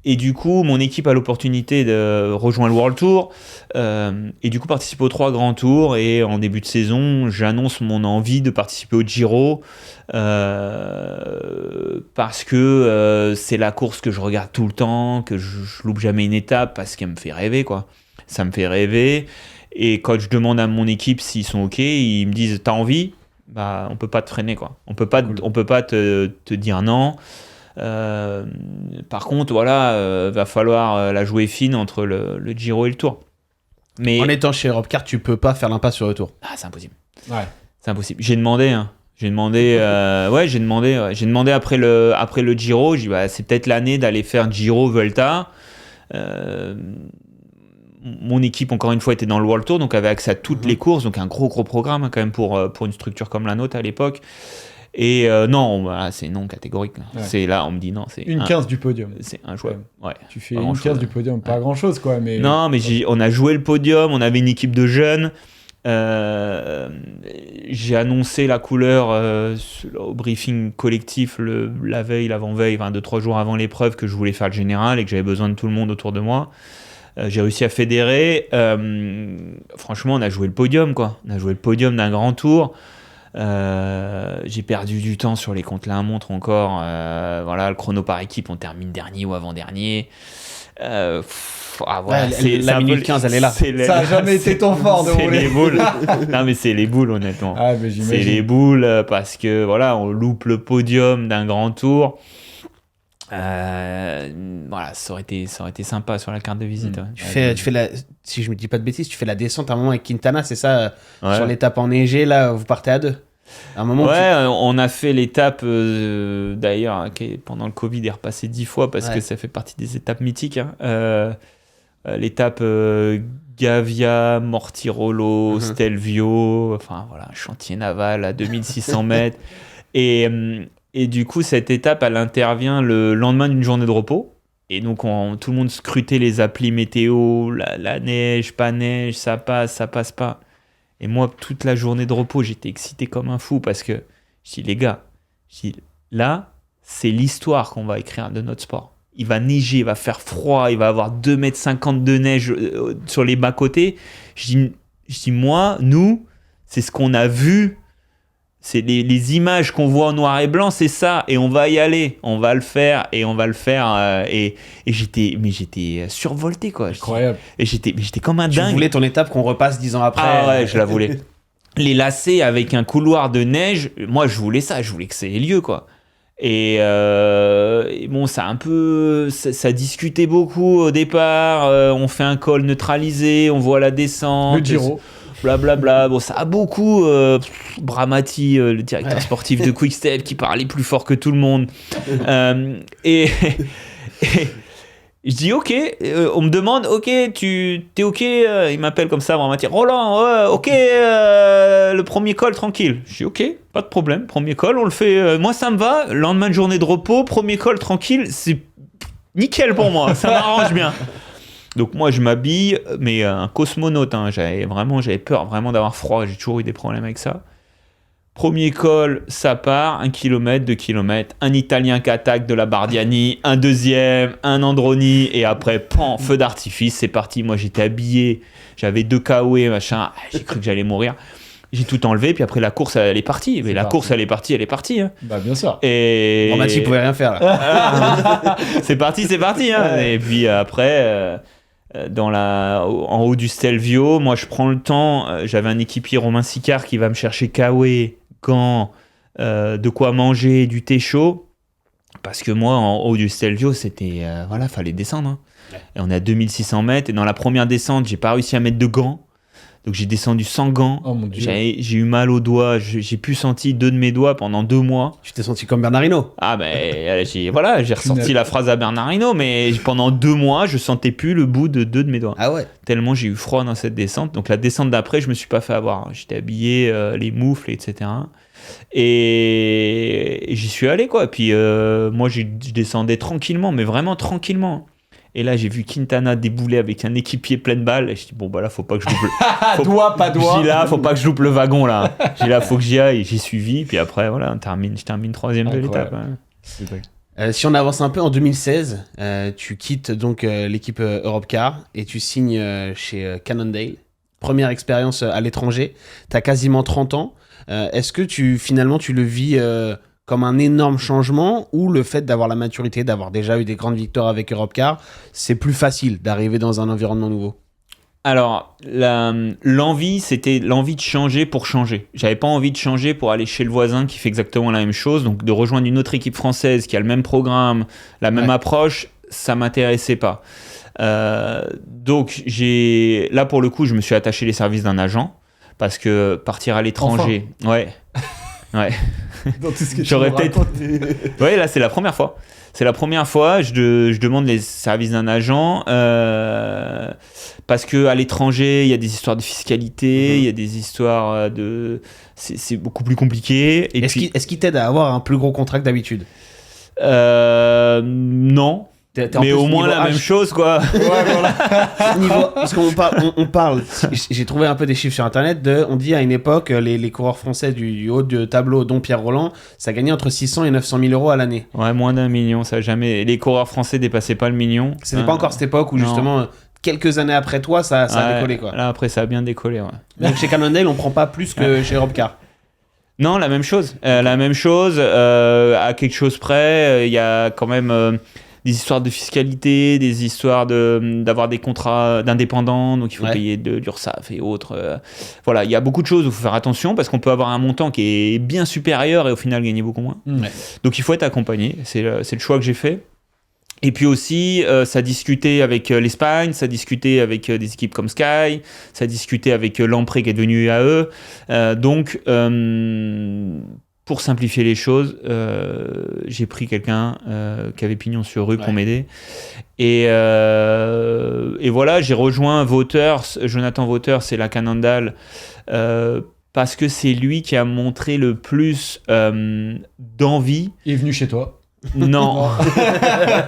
Et du coup, mon équipe a l'opportunité de rejoindre le World Tour et du coup participer aux 3 grands tours. Et en début de saison, j'annonce mon envie de participer au Giro parce que c'est la course que je regarde tout le temps, que je loupe jamais une étape parce qu'elle me fait rêver, quoi. Ça me fait rêver. Et quand je demande à mon équipe s'ils sont OK, ils me disent « T'as envie ?» Bah, on peut pas te freiner, quoi. On peut pas te dire non. Par contre, voilà, va falloir la jouer fine entre le Giro et le Tour. Mais En étant chez Europcar, tu peux pas faire l'impasse sur le Tour. ah, c'est impossible. Ouais. C'est impossible. J'ai demandé après le Giro. J'ai dit, bah, c'est peut-être l'année d'aller faire Giro Vuelta. Mon équipe, encore une fois, était dans le World Tour, donc avait accès à toutes les courses, donc un gros programme, hein, quand même pour une structure comme la nôtre à l'époque. Et non, c'est non catégorique. Ouais. C'est là, on me dit non, c'est Une 15 du podium. c'est injouable. Ouais. Tu fais Pas une grand-chose. 15 du podium, pas grand-chose, quoi. Mais... Non, mais on a joué le podium, on avait une équipe de jeunes. J'ai annoncé la couleur au briefing collectif la veille, l'avant-veille, 2-3 jours avant l'épreuve, que je voulais faire le général et que j'avais besoin de tout le monde autour de moi. J'ai réussi à fédérer. Franchement, on a joué le podium, quoi. On a joué le podium d'un grand tour. J'ai perdu du temps sur les contre-la-montre encore. Voilà, le chrono par équipe, on termine dernier ou avant-dernier. Voilà, la minute 15, elle est là. Ça a jamais été ton fort de c'est rouler. les boules. Non, mais c'est les boules, honnêtement. Ah, mais C'est j'imagine. les boules parce que voilà, on loupe le podium d'un grand tour. Voilà, ça aurait été sympa sur la carte de visite. Ouais. Tu fais la, si je me dis pas de bêtises, tu fais la descente à un moment avec Quintana, c'est ça, Ouais. sur l'étape enneigée, là, vous partez à 2. À un moment, Ouais, on a fait l'étape d'ailleurs hein, qui pendant le Covid est repassée 10 fois parce Ouais. que ça fait partie des étapes mythiques. Hein. L'étape Gavia, Mortirolo, Stelvio, enfin voilà, chantier naval à 2600 mètres. Et du coup, cette étape, elle intervient le lendemain d'une journée de repos. Et donc, tout le monde scrutait les applis météo, la neige, pas neige, ça passe pas. Et moi, toute la journée de repos, j'étais excité comme un fou parce que je dis, les gars, là, c'est l'histoire qu'on va écrire de notre sport. Il va neiger, il va faire froid, il va avoir 2,50 m de neige sur les bas-côtés. Je dis, moi, nous, c'est ce qu'on a vu. C'est les images qu'on voit en noir et blanc, c'est ça. Et on va y aller, on va le faire. Et j'étais survolté, quoi. Incroyable. Et j'étais comme un tu dingue. voulais ton étape qu'on repasse 10 ans après. Ah ouais, je la voulais. Les lacets avec un couloir de neige, moi je voulais ça, je voulais que ça ait lieu, quoi. Et bon, ça discutait beaucoup au départ. On fait un col neutralisé, on voit la descente. Le Giro. Blablabla. Bon, ça a beaucoup. Bramati, le directeur sportif de Quick-Step, qui parlait plus fort que tout le monde. Et je dis ok, on me demande ok, t'es ok, il m'appelle comme ça, Bramati. Roland, ok, le premier col tranquille. Je dis ok, pas de problème, premier col, on le fait. Moi ça me va, lendemain de journée de repos, premier col tranquille, c'est nickel pour moi, ça m'arrange bien. Donc moi je m'habille, mais un cosmonaute, hein, j'avais peur vraiment d'avoir froid, j'ai toujours eu des problèmes avec ça. Premier col, ça part, 1 km, 2 km, un Italien qui attaque de la Bardiani, un deuxième, un Androni, et après, pan, feu d'artifice, c'est parti. Moi j'étais habillé, j'avais 2 KOE, machin, j'ai cru que j'allais mourir. J'ai tout enlevé, puis après la course elle est partie. Mais la course elle est partie. Hein. Bah bien sûr. Et Bramati pouvait rien faire là. c'est parti. Hein. Et puis après, en haut du Stelvio, moi je prends le temps. J'avais un équipier, Romain Sicard, qui va me chercher Kawe, gants, de quoi manger, du thé chaud. Parce que moi, en haut du Stelvio, c'était fallait descendre. Hein. Et on est à 2600 mètres. Et dans la première descente, j'ai pas réussi à mettre de gants. Donc j'ai descendu sans gants. Oh mon Dieu. J'ai eu mal aux doigts. J'ai plus senti 2 de mes doigts pendant 2 mois. Tu t'es senti comme Bernardino. Ah ben j'ai ressorti la phrase à Bernardino, mais pendant 2 mois, je sentais plus le bout de 2 de mes doigts. Ah ouais. Tellement j'ai eu froid dans cette descente. Donc la descente d'après, je me suis pas fait avoir. J'étais habillé, les moufles, etc. Et j'y suis allé, quoi. Puis moi, je descendais tranquillement, mais vraiment tranquillement. Et là, j'ai vu Quintana débouler avec un équipier plein de balles. Et je dis, bon, bah là, faut pas que je loupe le... Doigt, pas doigt. Je dis là, faut pas que je loupe le wagon, là. J'ai là, faut que j'y aille. J'ai suivi. Puis après, voilà, je termine 3e de l'étape. Hein. C'est dingue. Si on avance un peu en 2016, tu quittes donc l'équipe Europcar et tu signes chez Cannondale. Première expérience à l'étranger. Tu as quasiment 30 ans. Est-ce que finalement tu le vis comme un énorme changement ou le fait d'avoir la maturité, d'avoir déjà eu des grandes victoires avec Europcar, c'est plus facile d'arriver dans un environnement nouveau? Alors, l'envie, c'était l'envie de changer pour changer. J'avais pas envie de changer pour aller chez le voisin qui fait exactement la même chose. Donc, de rejoindre une autre équipe française qui a le même programme, la même approche, ça m'intéressait pas. Donc, là, pour le coup, je me suis attaché les services d'un agent parce que partir à l'étranger... Enfin. Ouais. Dans tout ce que J'aurais tu me peut-être... racontes. Ouais, là, c'est la première fois. C'est la première fois, je demande les services d'un agent parce qu'à l'étranger, il y a des histoires de fiscalité, il y a des histoires de... C'est beaucoup plus compliqué. Et Est-ce qu'il t'aide à avoir un plus gros contrat que d'habitude? Non. T'es en Mais plus au moins niveau la même H. chose, quoi. Parce qu'on parle, j'ai trouvé un peu des chiffres sur internet, on dit à une époque, les coureurs français du haut de tableau, dont Pierre Rolland, ça gagnait entre 600 et 900 000 euros à l'année. Ouais, moins d'1 million, ça jamais. Les coureurs français dépassaient pas le million. C'était pas encore cette époque où non. justement, quelques années après toi, ça a décollé, quoi. Là, après, ça a bien décollé, ouais. Donc chez Cannondale, on prend pas plus que chez Europcar. Non, la même chose. À quelque chose près, il y a quand même des histoires de fiscalité, des histoires d'avoir des contrats d'indépendants, donc il faut payer de l'URSSAF et autres. Voilà, il y a beaucoup de choses où il faut faire attention parce qu'on peut avoir un montant qui est bien supérieur et au final gagner beaucoup moins. Ouais. Donc il faut être accompagné, c'est le choix que j'ai fait. Et puis aussi, ça discutait avec l'Espagne, ça discutait avec des équipes comme Sky, ça discutait avec Lamprey qui est devenu UAE. Donc, pour simplifier les choses, j'ai pris quelqu'un qui avait pignon sur rue pour m'aider. Et voilà, j'ai rejoint Jonathan Vauters, c'est la Cannondale, parce que c'est lui qui a montré le plus d'envie. Il est venu chez toi. Non,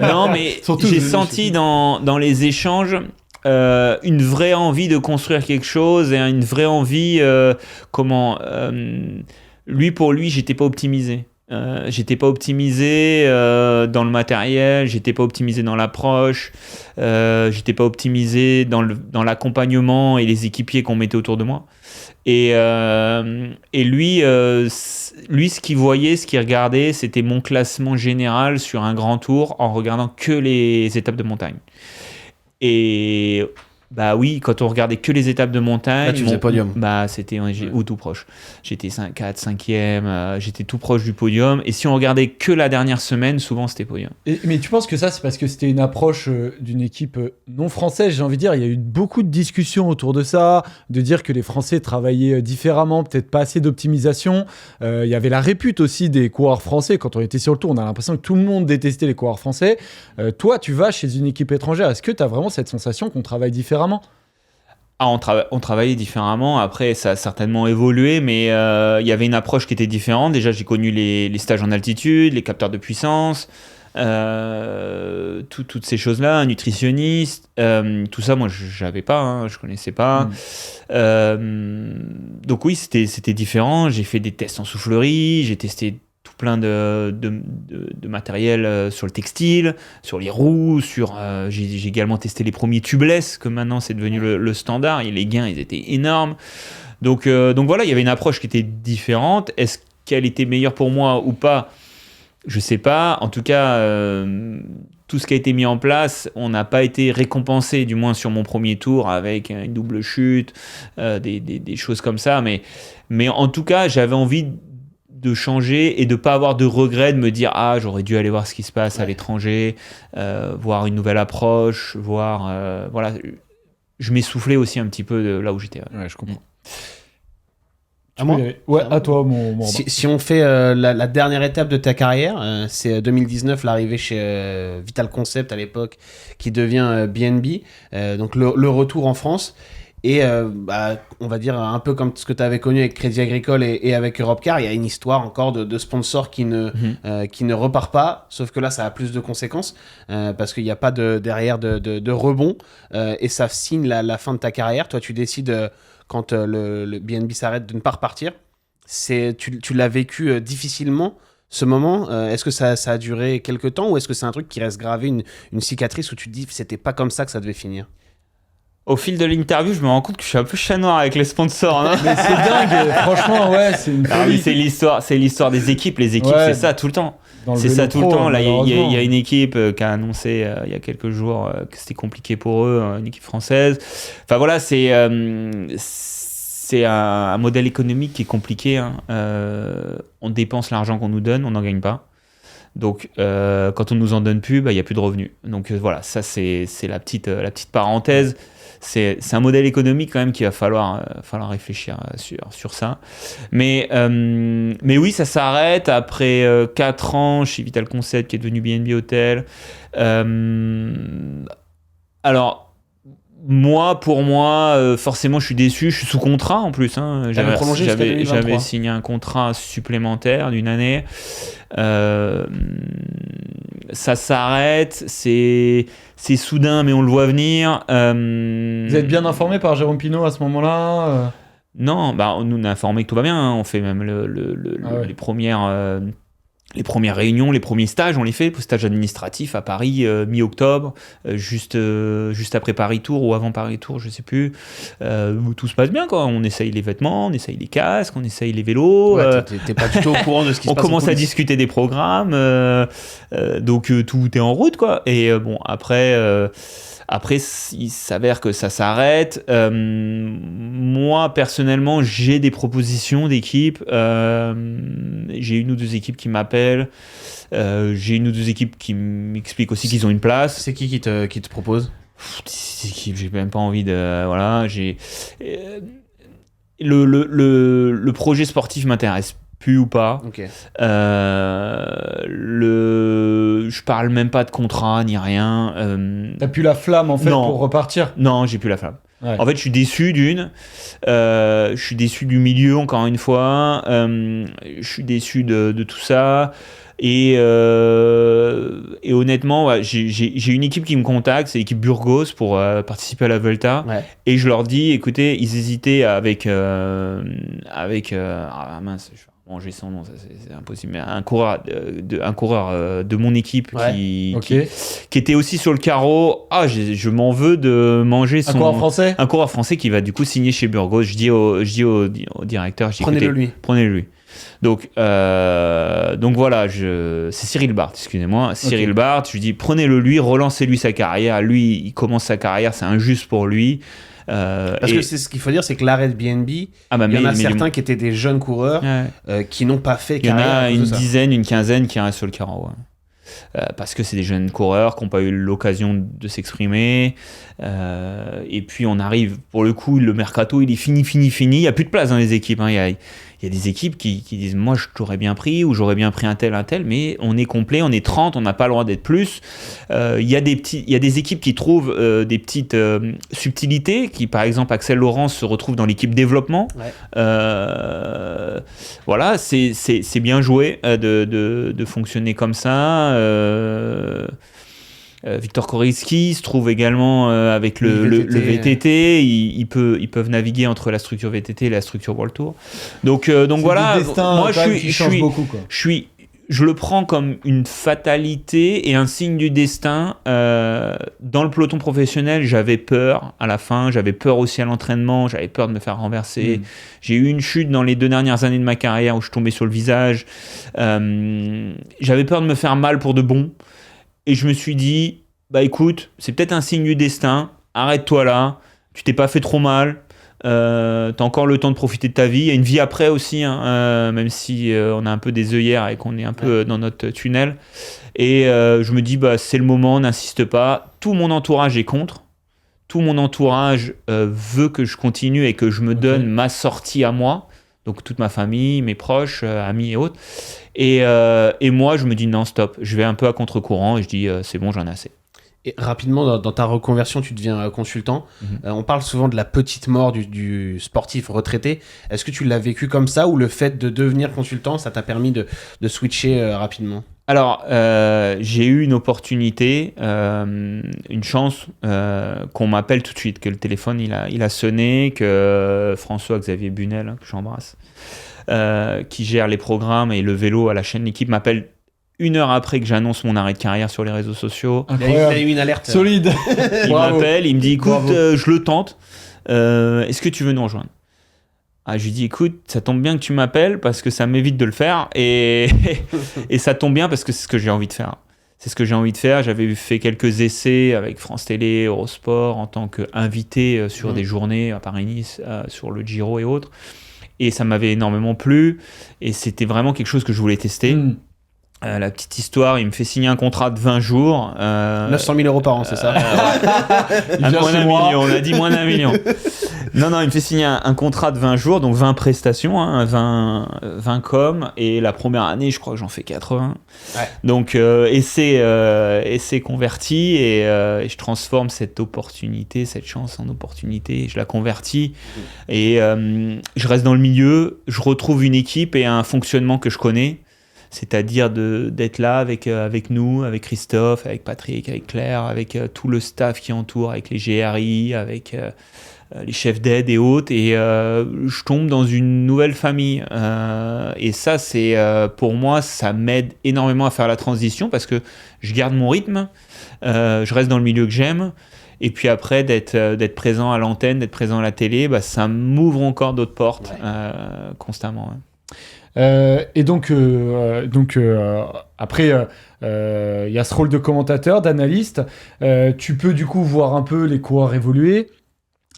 non, mais Surtout, j'ai senti dans les échanges une vraie envie de construire quelque chose et une vraie envie, pour lui, j'étais pas optimisé. J'étais pas optimisé dans le matériel, j'étais pas optimisé dans l'approche, j'étais pas optimisé dans l'accompagnement et les équipiers qu'on mettait autour de moi. Et lui, ce qu'il voyait, ce qu'il regardait, c'était mon classement général sur un grand tour en regardant que les étapes de montagne. Et bah oui, quand on regardait que les étapes de montagne, là, tu faisais podium. Bah c'était ou tout proche. J'étais 4, 5e, j'étais tout proche du podium. Et si on regardait que la dernière semaine, souvent c'était podium. Mais tu penses que ça, c'est parce que c'était une approche d'une équipe non française, j'ai envie de dire. Il y a eu beaucoup de discussions autour de ça, de dire que les Français travaillaient différemment, peut-être pas assez d'optimisation. Il y avait la répute aussi des coureurs français. Quand on était sur le tour, on a l'impression que tout le monde détestait les coureurs français. Toi, tu vas chez une équipe étrangère. Est-ce que tu as vraiment cette sensation qu'on travaille différemment ? On travaillait différemment. Après, ça a certainement évolué, mais il y avait une approche qui était différente. Déjà, j'ai connu les stages en altitude, les capteurs de puissance, toutes ces choses-là, un nutritionniste, tout ça, moi, je n'avais pas, je connaissais pas. Donc oui, c'était différent. J'ai fait des tests en soufflerie, j'ai testé tout plein de matériel sur le textile, sur les roues, j'ai également testé les premiers tubeless, que maintenant c'est devenu le standard, et les gains ils étaient énormes. Donc voilà, il y avait une approche qui était différente. Est-ce qu'elle était meilleure pour moi ou pas ? Je sais pas. En tout cas, tout ce qui a été mis en place, on n'a pas été récompensé, du moins sur mon premier tour, avec une double chute, des choses comme ça. Mais en tout cas, j'avais envie de changer et de pas avoir de regrets, de me dire j'aurais dû aller voir ce qui se passe à l'étranger, voir une nouvelle approche, voilà, je m'essoufflais aussi un petit peu de là où j'étais. Ouais, je comprends. À moi ? Ouais, à toi, mon si on fait la dernière étape de ta carrière, c'est 2019, l'arrivée chez Vital Concept à l'époque, qui devient BNB, donc le retour en France. Et on va dire un peu comme ce que tu avais connu avec Crédit Agricole et avec Europcar, il y a une histoire encore de sponsor qui ne repart pas, sauf que là ça a plus de conséquences parce qu'il n'y a pas derrière de rebond et ça signe la fin de ta carrière. Toi tu décides quand le BNB s'arrête de ne pas repartir. Tu l'as vécu difficilement ce moment, est-ce que ça a duré quelques temps ou est-ce que c'est un truc qui reste gravé, une cicatrice où tu te dis c'était pas comme ça que ça devait finir? Au fil de l'interview, je me rends compte que je suis un peu chat noir avec les sponsors. Hein. Mais c'est dingue, franchement, ouais, c'est une Non, mais folie. c'est l'histoire des équipes. Les équipes, Ouais. c'est ça tout le temps. Dans le C'est vélo ça tout le pro, temps. Là, il y malheureusement. a une équipe qui a annoncé il y a quelques jours que c'était compliqué pour eux, une équipe française. Enfin voilà, c'est un modèle économique qui est compliqué. Hein. On dépense l'argent qu'on nous donne, on n'en gagne pas. Donc, quand on nous en donne plus, il y a plus de revenus. Donc voilà, ça c'est la petite parenthèse. C'est un modèle économique quand même qu'il va falloir réfléchir sur ça. Mais oui, ça s'arrête après 4 ans chez Vital Concept qui est devenu BNB Hotel. Alors, pour moi, forcément, je suis déçu. Je suis sous contrat en plus. Hein. T'avais prolongé jusqu'à 2023. J'avais signé un contrat supplémentaire d'1 année. Ça s'arrête. C'est soudain, mais on le voit venir. Vous êtes bien informé par Jérôme Pinault à ce moment-là Non, on nous a informé que tout va bien. Hein. On fait même les premières réunions, les premiers stages, on les fait, stage administratif à Paris, mi-octobre, juste après Paris Tour ou avant Paris Tour, je sais plus. Où tout se passe bien, quoi. On essaye les vêtements, on essaye les casques, on essaye les vélos. Ouais, t'es pas du tout au courant de ce qui se On passe. commence à discuter des programmes, donc tout est en route, quoi. Et après, il s'avère que ça s'arrête. Moi, personnellement, j'ai des propositions d'équipes. J'ai 1 ou 2 équipes qui m'appellent. J'ai 1 ou 2 équipes qui m'expliquent aussi qu'ils ont une place. C'est qui te propose? Ces équipes, j'ai même pas envie de... Voilà, le projet sportif m'intéresse plus ou pas. Ok. Je parle même pas de contrat ni rien. T'as plus la flamme en fait Non. pour repartir. Non, j'ai plus la flamme. Ouais. En fait, je suis déçu je suis déçu du milieu encore une fois. Je suis déçu de tout ça. Et honnêtement, ouais, j'ai une équipe qui me contacte, c'est l'équipe Burgos pour participer à la Vuelta. Ouais. Et je leur dis, écoutez, ils hésitaient avec mince, je vais manger son nom, ça, c'est impossible, mais un coureur de mon équipe Ouais. qui était aussi sur le carreau. Ah, je m'en veux de manger Un coureur français. un coureur français qui va du coup signer chez Burgos. Je dis au directeur, je dis, Prenez-le écoutez, lui. Prenez-le lui. Donc voilà, c'est Cyril Barth, excusez-moi. Cyril Barth, je lui dis, prenez-le lui, relancez-lui sa carrière. Lui, il commence sa carrière, c'est injuste pour lui. Parce que c'est ce qu'il faut dire, c'est que l'arrêt de BNB, il y en a certains qui étaient des jeunes coureurs qui n'ont pas fait il y en carrière. a une dizaine, une quinzaine qui restent sur le carreau. Ouais. Parce que c'est des jeunes coureurs qui n'ont pas eu l'occasion de s'exprimer. Et puis on arrive, pour le coup, le mercato, il est fini. Il n'y a plus de place dans les équipes. Hein. Il y a des équipes qui disent, moi, je t'aurais bien pris, ou j'aurais bien pris un tel, mais on est complet, on est 30, on n'a pas le droit d'être plus. Il y a des équipes qui trouvent des petites subtilités, qui, par exemple, Axel Laurence se retrouve dans l'équipe développement. Ouais. Voilà, c'est bien joué de fonctionner comme ça. Victor Koritsky se trouve également avec le VTT. Ils peuvent naviguer entre la structure VTT et la structure World Tour. Donc voilà, moi je le prends comme une fatalité et un signe du destin. Dans le peloton professionnel, j'avais peur à la fin, j'avais peur aussi à l'entraînement, j'avais peur de me faire renverser. J'ai eu une chute dans les 2 dernières années de ma carrière où je tombais sur le visage. J'avais peur de me faire mal pour de bon. Et je me suis dit, écoute, c'est peut-être un signe du destin, arrête-toi là, tu t'es pas fait trop mal, t'as encore le temps de profiter de ta vie, il y a une vie après aussi, hein, même si on a un peu des œillères et qu'on est un peu dans notre tunnel. Et je me dis, c'est le moment, n'insiste pas, tout mon entourage est contre, tout mon entourage veut que je continue et que je me donne ma sortie à moi, donc toute ma famille, mes proches, amis et autres. Et moi, je me dis non, stop, je vais un peu à contre-courant et je dis c'est bon, j'en ai assez. Et rapidement, dans ta reconversion, tu deviens consultant. On parle souvent de la petite mort du sportif retraité. Est-ce que tu l'as vécu comme ça ou le fait de devenir consultant, ça t'a permis de switcher rapidement? Alors, j'ai eu une opportunité, une chance qu'on m'appelle tout de suite, que le téléphone il a sonné, que François-Xavier Bunel, que j'embrasse, qui gère les programmes et le vélo à la chaîne L'équipe, m'appelle 1 heure après que j'annonce mon arrêt de carrière sur les réseaux sociaux. Il y a eu une alerte. Solide. Il m'appelle, il me dit écoute, Bravo. je le tente, est-ce que tu veux nous rejoindre? Je lui dis écoute, ça tombe bien que tu m'appelles parce que ça m'évite de le faire et ça tombe bien parce que c'est ce que j'ai envie de faire. C'est ce que j'ai envie de faire. J'avais fait quelques essais avec France Télé, Eurosport en tant qu'invité sur des journées à Paris-Nice, sur le Giro et autres. Et ça m'avait énormément plu et c'était vraiment quelque chose que je voulais tester. La petite histoire, il me fait signer un contrat de 20 jours. 900 000 euros par an, c'est ça? Il vient moins chez d'un moi. million, on a dit moins d'un million. Non, il me fait signer un contrat de 20 jours, donc 20 prestations, 20 coms, et la première année, je crois que j'en fais 80. Ouais. Donc, essai converti, et je transforme cette opportunité, cette chance en opportunité, je la convertis, et je reste dans le milieu, je retrouve une équipe et un fonctionnement que je connais, c'est-à-dire d'être là avec nous, avec Christophe, avec Patrick, avec Claire, avec tout le staff qui entoure, avec les GRI, avec les chefs d'aide et autres, et je tombe dans une nouvelle famille. Et ça, c'est pour moi, ça m'aide énormément à faire la transition parce que je garde mon rythme, je reste dans le milieu que j'aime. Et puis après, d'être présent à l'antenne, d'être présent à la télé, ça m'ouvre encore d'autres portes constamment. Ouais. Et donc après, il y a ce rôle de commentateur, d'analyste. Tu peux du coup voir un peu les coureurs évoluer.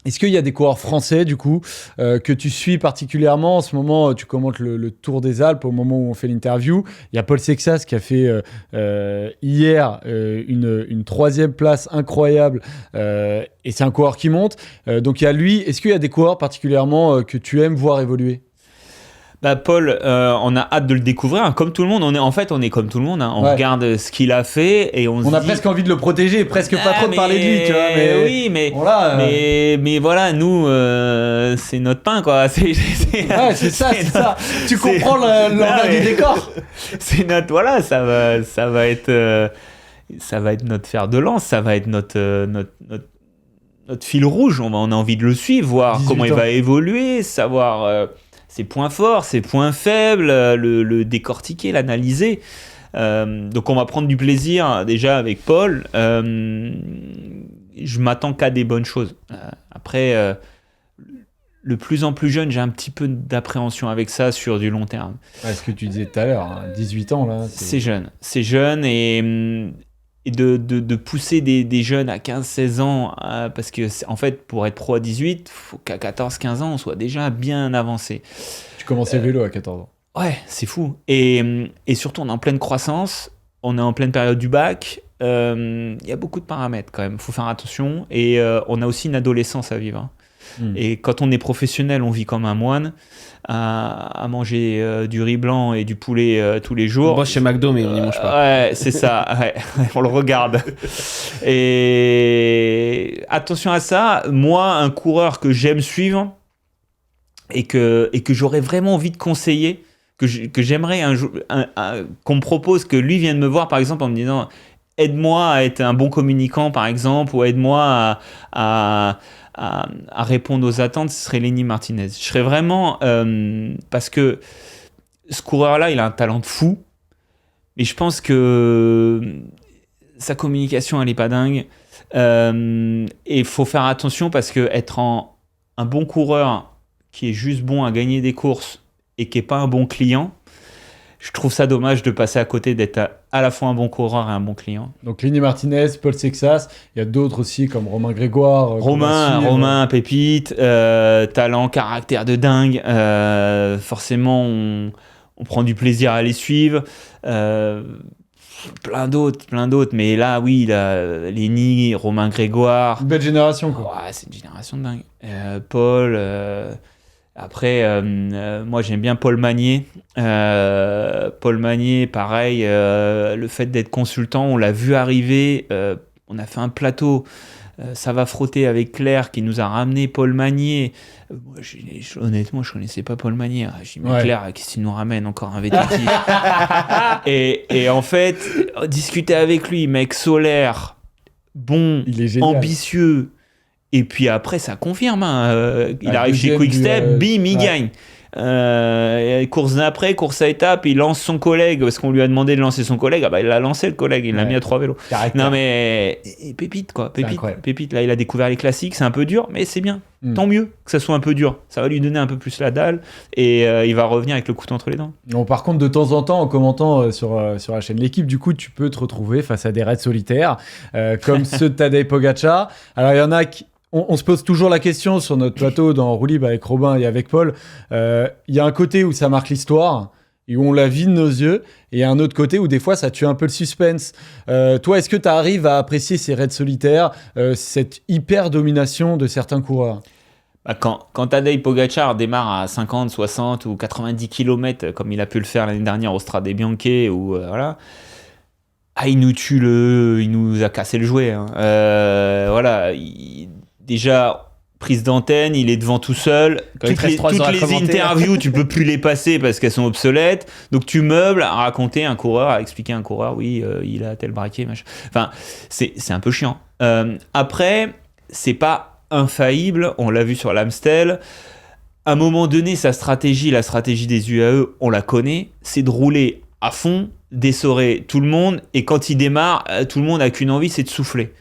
Est-ce qu'il y a des coureurs français du coup que tu suis particulièrement en ce moment? Tu commentes le Tour des Alpes au moment où on fait l'interview. Il y a Paul Sexas qui a fait hier une 3e place incroyable et c'est un coureur qui monte. Donc il y a lui. Est-ce qu'il y a des coureurs particulièrement que tu aimes voir évoluer? Paul, on a hâte de le découvrir, hein. Comme tout le monde, on est comme tout le monde, hein. On regarde ce qu'il a fait et on a dit... presque envie de le protéger, presque pas trop de parler de lui, tu vois. Mais oui, voilà, mais voilà, nous, c'est notre pain, quoi. Ouais, c'est ça. Tu comprends l'envers du décor. C'est notre, voilà, ça va être notre fer de lance, ça va être notre fil rouge. On a envie de le suivre, voir comment il va évoluer, savoir ses points forts, ses points faibles, le décortiquer, l'analyser. Donc on va prendre du plaisir déjà avec Paul. Je m'attends qu'à des bonnes choses. Après, le plus en plus jeune, j'ai un petit peu d'appréhension avec ça sur du long terme. Ouais, ce que tu disais tout à l'heure, hein, 18 ans là. C'est jeune et de pousser des jeunes à 15-16 ans, parce que en fait, pour être pro à 18, il faut qu'à 14-15 ans, on soit déjà bien avancé. Tu commençais le vélo à 14 ans. Ouais, c'est fou. Et surtout, on est en pleine croissance, on est en pleine période du bac, il y a beaucoup de paramètres quand même, il faut faire attention, et on a aussi une adolescence à vivre. Hein. Et quand on est professionnel, on vit comme un moine, à manger du riz blanc et du poulet tous les jours. On bosse chez McDo, mais on n'y mange pas. Ouais, c'est ça. Ouais. On le regarde. Et attention à ça. Moi, un coureur que j'aime suivre et que j'aurais vraiment envie de conseiller, que j'aimerais qu'on me propose, que lui vienne me voir, par exemple, en me disant aide-moi à être un bon communicant, par exemple, ou aide-moi à répondre aux attentes, ce serait Lenny Martinez. Je serais vraiment... parce que ce coureur-là, il a un talent de fou, mais je pense que sa communication, elle n'est pas dingue. Et il faut faire attention parce qu'être un bon coureur qui est juste bon à gagner des courses et qui n'est pas un bon client, je trouve ça dommage de passer à côté d'être à la fois un bon coureur et un bon client. Donc Lenny Martinez, Paul Sexas, il y a d'autres aussi comme Romain Grégoire. Romain, pépite, talent, caractère de dingue. Forcément, on prend du plaisir à les suivre. Plein d'autres. Mais là, oui, Lenny, Romain Grégoire. Une belle génération, quoi. Ouais, c'est une génération de dingue. Paul... Après, moi j'aime bien Paul Magnier. Paul Magnier, pareil, le fait d'être consultant, on l'a vu arriver, on a fait un plateau, ça va frotter avec Claire qui nous a ramené Paul Magnier. Honnêtement, je connaissais pas Paul Magnier. J'ai dit, mais Claire, qu'est-ce qu'il nous ramène encore un vététif? et en fait, discuter avec lui, mec solaire, bon, ambitieux. Et puis après, ça confirme. Il arrive chez Quick Step, bim, il gagne. Course d'après, course à étapes, il lance son collègue parce qu'on lui a demandé de lancer son collègue. Ah bah, il l'a lancé le collègue, il l'a mis à 3 vélos. Caractère. Non mais pépite quoi, pépite. Là, il a découvert les classiques, c'est un peu dur, mais c'est bien. Tant mieux que ça soit un peu dur. Ça va lui donner un peu plus la dalle et il va revenir avec le couteau entre les dents. Bon, par contre, de temps en temps, en commentant sur la chaîne L'équipe, du coup, tu peux te retrouver face à des raids solitaires comme ceux de Tadej Pogacar. Alors, il y en a qui. On se pose toujours la question sur notre plateau dans Roue Libre avec Robin et avec Paul. Il y a un côté où ça marque l'histoire et où on la vit de nos yeux, et il y a un autre côté où des fois ça tue un peu le suspense. Toi, est-ce que tu arrives à apprécier ces raids solitaires, cette hyper domination de certains coureurs? Quand Tadej Pogacar démarre à 50, 60 ou 90 km, comme il a pu le faire l'année dernière au Strade Bianche, ou voilà. Il nous tue il nous a cassé le jouet. Hein. Voilà, déjà prise d'antenne, il est devant tout seul. Toutes les interviews, tu peux plus les passer parce qu'elles sont obsolètes. Donc tu meubles à raconter un coureur, à expliquer à un coureur, oui, il a tel braquet, machin. Enfin, c'est un peu chiant. Après, c'est pas infaillible. On l'a vu sur l'Amstel. À un moment donné, sa stratégie, la stratégie des UAE, on la connaît, c'est de rouler à fond, d'essorer tout le monde, et quand il démarre, tout le monde n'a qu'une envie, c'est de souffler.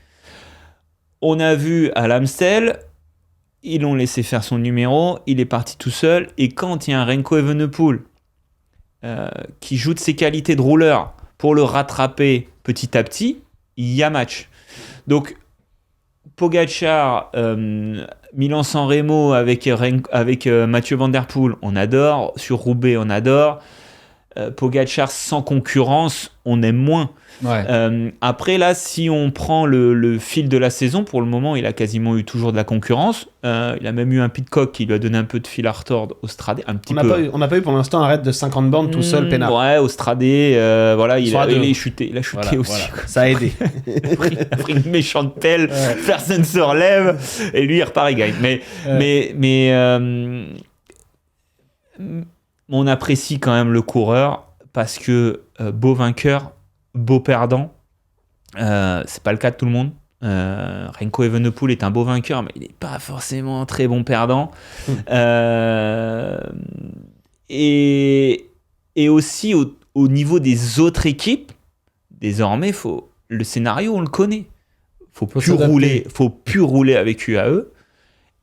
On a vu à l'Amstel, ils l'ont laissé faire son numéro, il est parti tout seul, et quand il y a un Remco Evenepoel qui joue de ses qualités de rouleur pour le rattraper petit à petit, il y a match. Donc Pogacar, Milan-San Remo avec Mathieu Van Der Poel, on adore. Sur Roubaix, on adore. Pogacar sans concurrence, on aime moins. Ouais. Après, là, si on prend le fil de la saison, pour le moment, il a quasiment eu toujours de la concurrence. Il a même eu un Pidcock qui lui a donné un peu de fil à retordre au Stradé. On n'a pas eu pour l'instant un raid de 50 bornes tout seul, peinard. Ouais, au Stradé, voilà, il a chuté. Il a chuté voilà, aussi. Voilà. Ça a aidé. Il a pris une méchante pelle, personne ne se relève, et lui, il repart et gagne. Mais on apprécie quand même le coureur parce que beau vainqueur, beau perdant, c'est pas le cas de tout le monde. Remco Evenepoel est un beau vainqueur, mais il n'est pas forcément un très bon perdant. Et aussi au niveau des autres équipes, désormais, le scénario, on le connaît. Faut plus rouler avec UAE,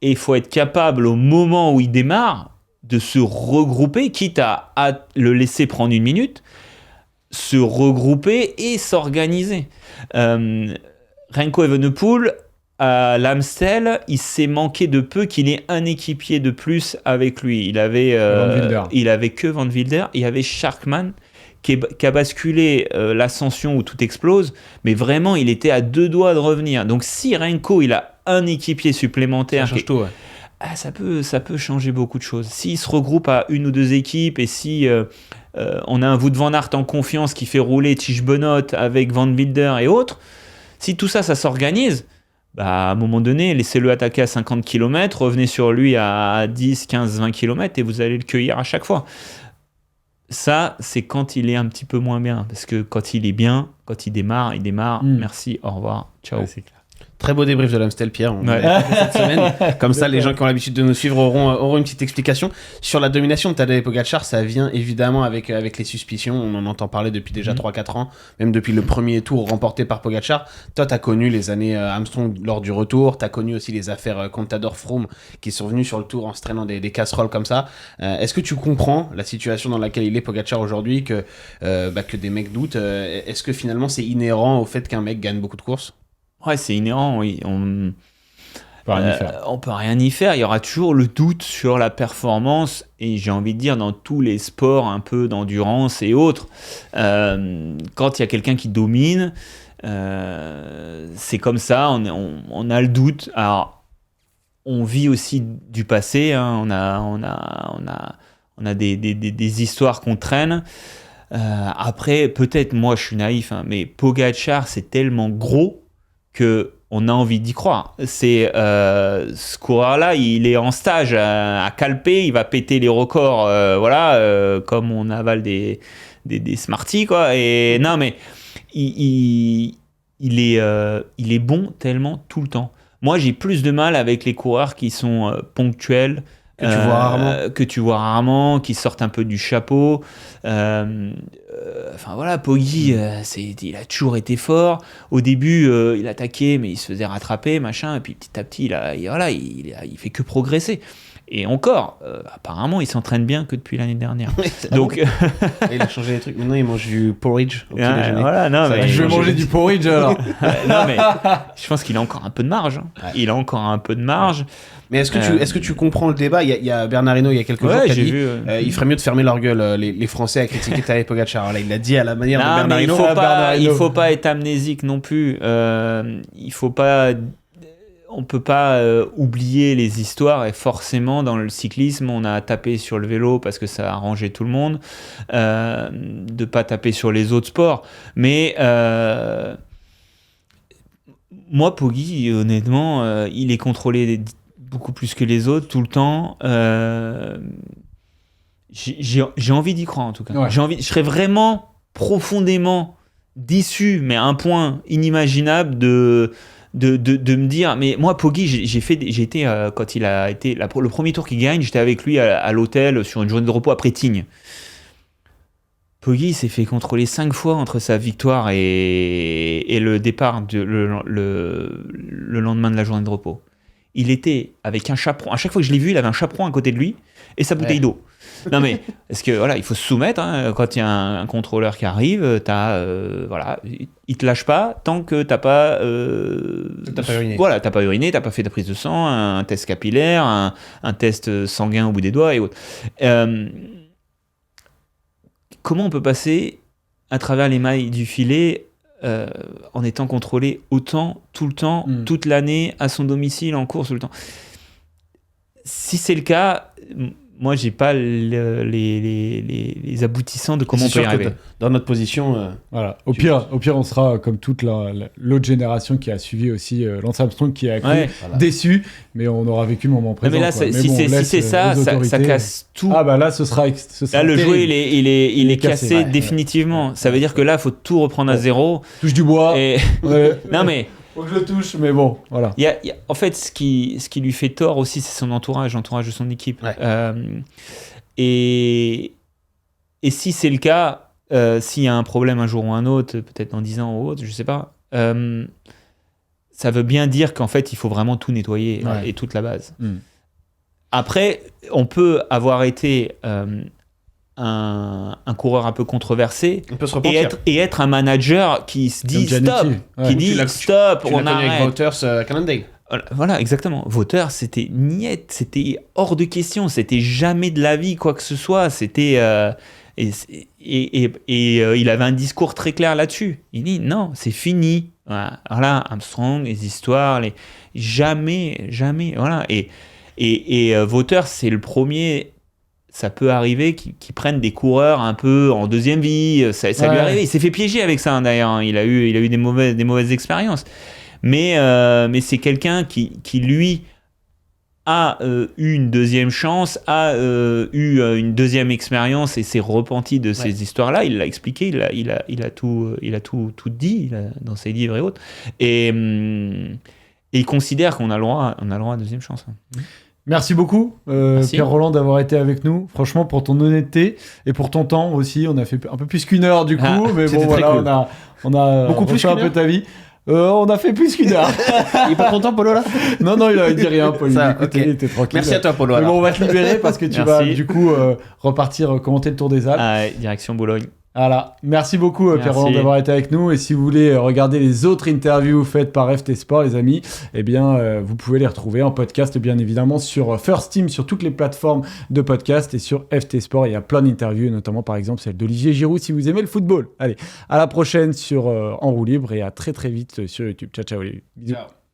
et il faut être capable au moment où il démarre de se regrouper, quitte à le laisser prendre une minute, se regrouper et s'organiser. Remco Evenepoel, à l'Amstel, il s'est manqué de peu qu'il ait un équipier de plus avec lui. Il avait que Van Wilder, il y avait Sharkman qui a basculé l'ascension où tout explose, mais vraiment il était à 2 doigts de revenir. Donc si Remco il a un équipier supplémentaire, ça change tout, ouais. Ça peut changer beaucoup de choses. S'il se regroupe à 1 ou 2 équipes, et si on a un Wout van Aert en confiance qui fait rouler Tish Benoît avec Van Wilder et autres, si tout ça s'organise, à un moment donné, laissez-le attaquer à 50 km, revenez sur lui à 10, 15, 20 km et vous allez le cueillir à chaque fois. Ça, c'est quand il est un petit peu moins bien. Parce que quand il est bien, quand il démarre, merci, au revoir, ciao. Ouais, c'est clair. Très beau débrief de l'Amstel, Pierre. On a fait cette semaine. Comme ça, les gens qui ont l'habitude de nous suivre auront une petite explication. Sur la domination de Tadej Pogacar, ça vient évidemment avec les suspicions. On en entend parler depuis déjà 3-4 ans, même depuis le premier tour remporté par Pogacar. Toi, tu as connu les années Armstrong lors du retour. Tu as connu aussi les affaires Contador-Froome qui sont venues sur le tour en se traînant des casseroles comme ça. Est-ce que tu comprends la situation dans laquelle il est, Pogacar, aujourd'hui, que des mecs doutent? Est-ce que finalement, c'est inhérent au fait qu'un mec gagne beaucoup de courses? Ouais, c'est inhérent, oui. On peut rien y faire. Il y aura toujours le doute sur la performance, et j'ai envie de dire dans tous les sports un peu d'endurance et autres. Quand il y a quelqu'un qui domine, c'est comme ça, on a le doute. Alors, on vit aussi du passé, hein. On a des histoires qu'on traîne. Après, peut-être, moi je suis naïf, hein, mais Pogacar, c'est tellement gros qu'on a envie d'y croire. Ce coureur-là, il est en stage à Calpe, il va péter les records, comme on avale des Smarties, quoi. Et non, mais il est bon tellement tout le temps. Moi, j'ai plus de mal avec les coureurs qui sont ponctuels, que tu vois rarement, qui sortent un peu du chapeau. Enfin voilà, Poggi, il a toujours été fort. Au début, il attaquait, mais il se faisait rattraper, machin. Et puis petit à petit, il fait que progresser. Et encore, apparemment, il s'entraîne bien que depuis l'année dernière. Donc, il a changé les trucs. Maintenant, il mange du porridge au petit déjeuner. Voilà, non, mais je vais manger du porridge alors. Non, mais je pense qu'il a encore un peu de marge. Ouais. Il a encore un peu de marge. Mais est-ce que tu comprends le débat? Il y a Bernard Hinault il y a quelques jours qui a dit il ferait mieux de fermer leur gueule, les Français, à critiquer Tadej Pogacar. Là, il l'a dit à la manière de Bernard Hinault. Il faut pas être amnésique non plus. Il faut pas. On peut pas oublier les histoires, et forcément dans le cyclisme on a tapé sur le vélo parce que ça a arrangé tout le monde, de pas taper sur les autres sports, mais moi Poggi honnêtement il est contrôlé beaucoup plus que les autres tout le temps. J'ai envie d'y croire en tout cas. Ouais. Je serais vraiment profondément déçu, mais à un point inimaginable de me dire, mais moi Poggi j'ai été quand il a été le premier tour qu'il gagne, j'étais avec lui à l'hôtel sur une journée de repos après Tignes. Poggi s'est fait contrôler 5 fois entre sa victoire et le départ le lendemain de la journée de repos. Il était avec un chaperon, à chaque fois que je l'ai vu il avait un chaperon à côté de lui et sa bouteille d'eau. Non mais parce que voilà, il faut se soumettre hein, quand il y a un contrôleur qui arrive, voilà, il te lâche pas tant que t'as pas uriné. Voilà, t'as pas uriné, t'as pas fait de prise de sang, un test capillaire, un test sanguin au bout des doigts et autres. Comment on peut passer à travers les mailles du filet en étant contrôlé autant, tout le temps, toute l'année, à son domicile, en course, tout le temps? Si c'est le cas, moi, j'ai pas les aboutissants de comment on peut y arriver. Dans notre position... Voilà. Au pire, on sera comme toute l'autre génération qui a suivi aussi Lance Armstrong, qui a cru déçu, mais on aura vécu le moment présent. Mais là, si c'est ça casse tout. Ah bah là, ce sera là, le jouet, il est cassé définitivement. Ça veut dire que là, il faut tout reprendre à zéro. Touche du bois. Et... non, mais... Faut que je le touche, mais bon, voilà. En fait, ce qui lui fait tort aussi, c'est son entourage, l'entourage de son équipe. Ouais. Et si c'est le cas, s'il y a un problème un jour ou un autre, peut-être dans 10 ans ou autre, je sais pas, ça veut bien dire qu'en fait, il faut vraiment tout nettoyer et toute la base. Après, on peut avoir été... un coureur un peu controversé et être un manager qui se dit stop, qui dit stop, on arrête. Avec Wouters Cannondale. Voilà, exactement. Wouters, c'était niette, c'était hors de question, c'était jamais de la vie quoi que ce soit, c'était il avait un discours très clair là-dessus. Il dit non, c'est fini. Voilà, alors Armstrong, les histoires, jamais, voilà. Et Wouters, c'est le premier. Ça peut arriver qu'ils prennent des coureurs un peu en deuxième vie. Ça lui est arrivé. Il s'est fait piéger avec ça, d'ailleurs. Il a eu des mauvaises expériences. Mais c'est quelqu'un qui lui, a eu une deuxième chance, a eu une deuxième expérience et s'est repenti de ces histoires-là. Il l'a expliqué, il a tout dit dans ses livres et autres. Et il considère qu'on a le droit à une deuxième chance. Merci beaucoup, Pierre Rolland, d'avoir été avec nous. Franchement, pour ton honnêteté et pour ton temps aussi, on a fait un peu plus qu'une heure du coup, mais bon voilà, cool. on a beaucoup plus un peu ta vie. On a fait plus qu'une heure. Il est pas content, Polo, là? Non, il avait dit rien, Paul. Il était tranquille. Merci à toi, Polo. Mais bon, on va te libérer parce que tu vas du coup repartir commenter le Tour des Alpes. Direction Bologne. Voilà, merci beaucoup Pierre Rolland d'avoir été avec nous, et si vous voulez regarder les autres interviews faites par FT Sport les amis, eh bien vous pouvez les retrouver en podcast bien évidemment sur First Team, sur toutes les plateformes de podcast, et sur FT Sport il y a plein d'interviews, notamment par exemple celle d'Olivier Giroud si vous aimez le football. Allez, à la prochaine sur En Roue Libre, et à très très vite sur YouTube. Ciao Olivier. Bisous. Ciao.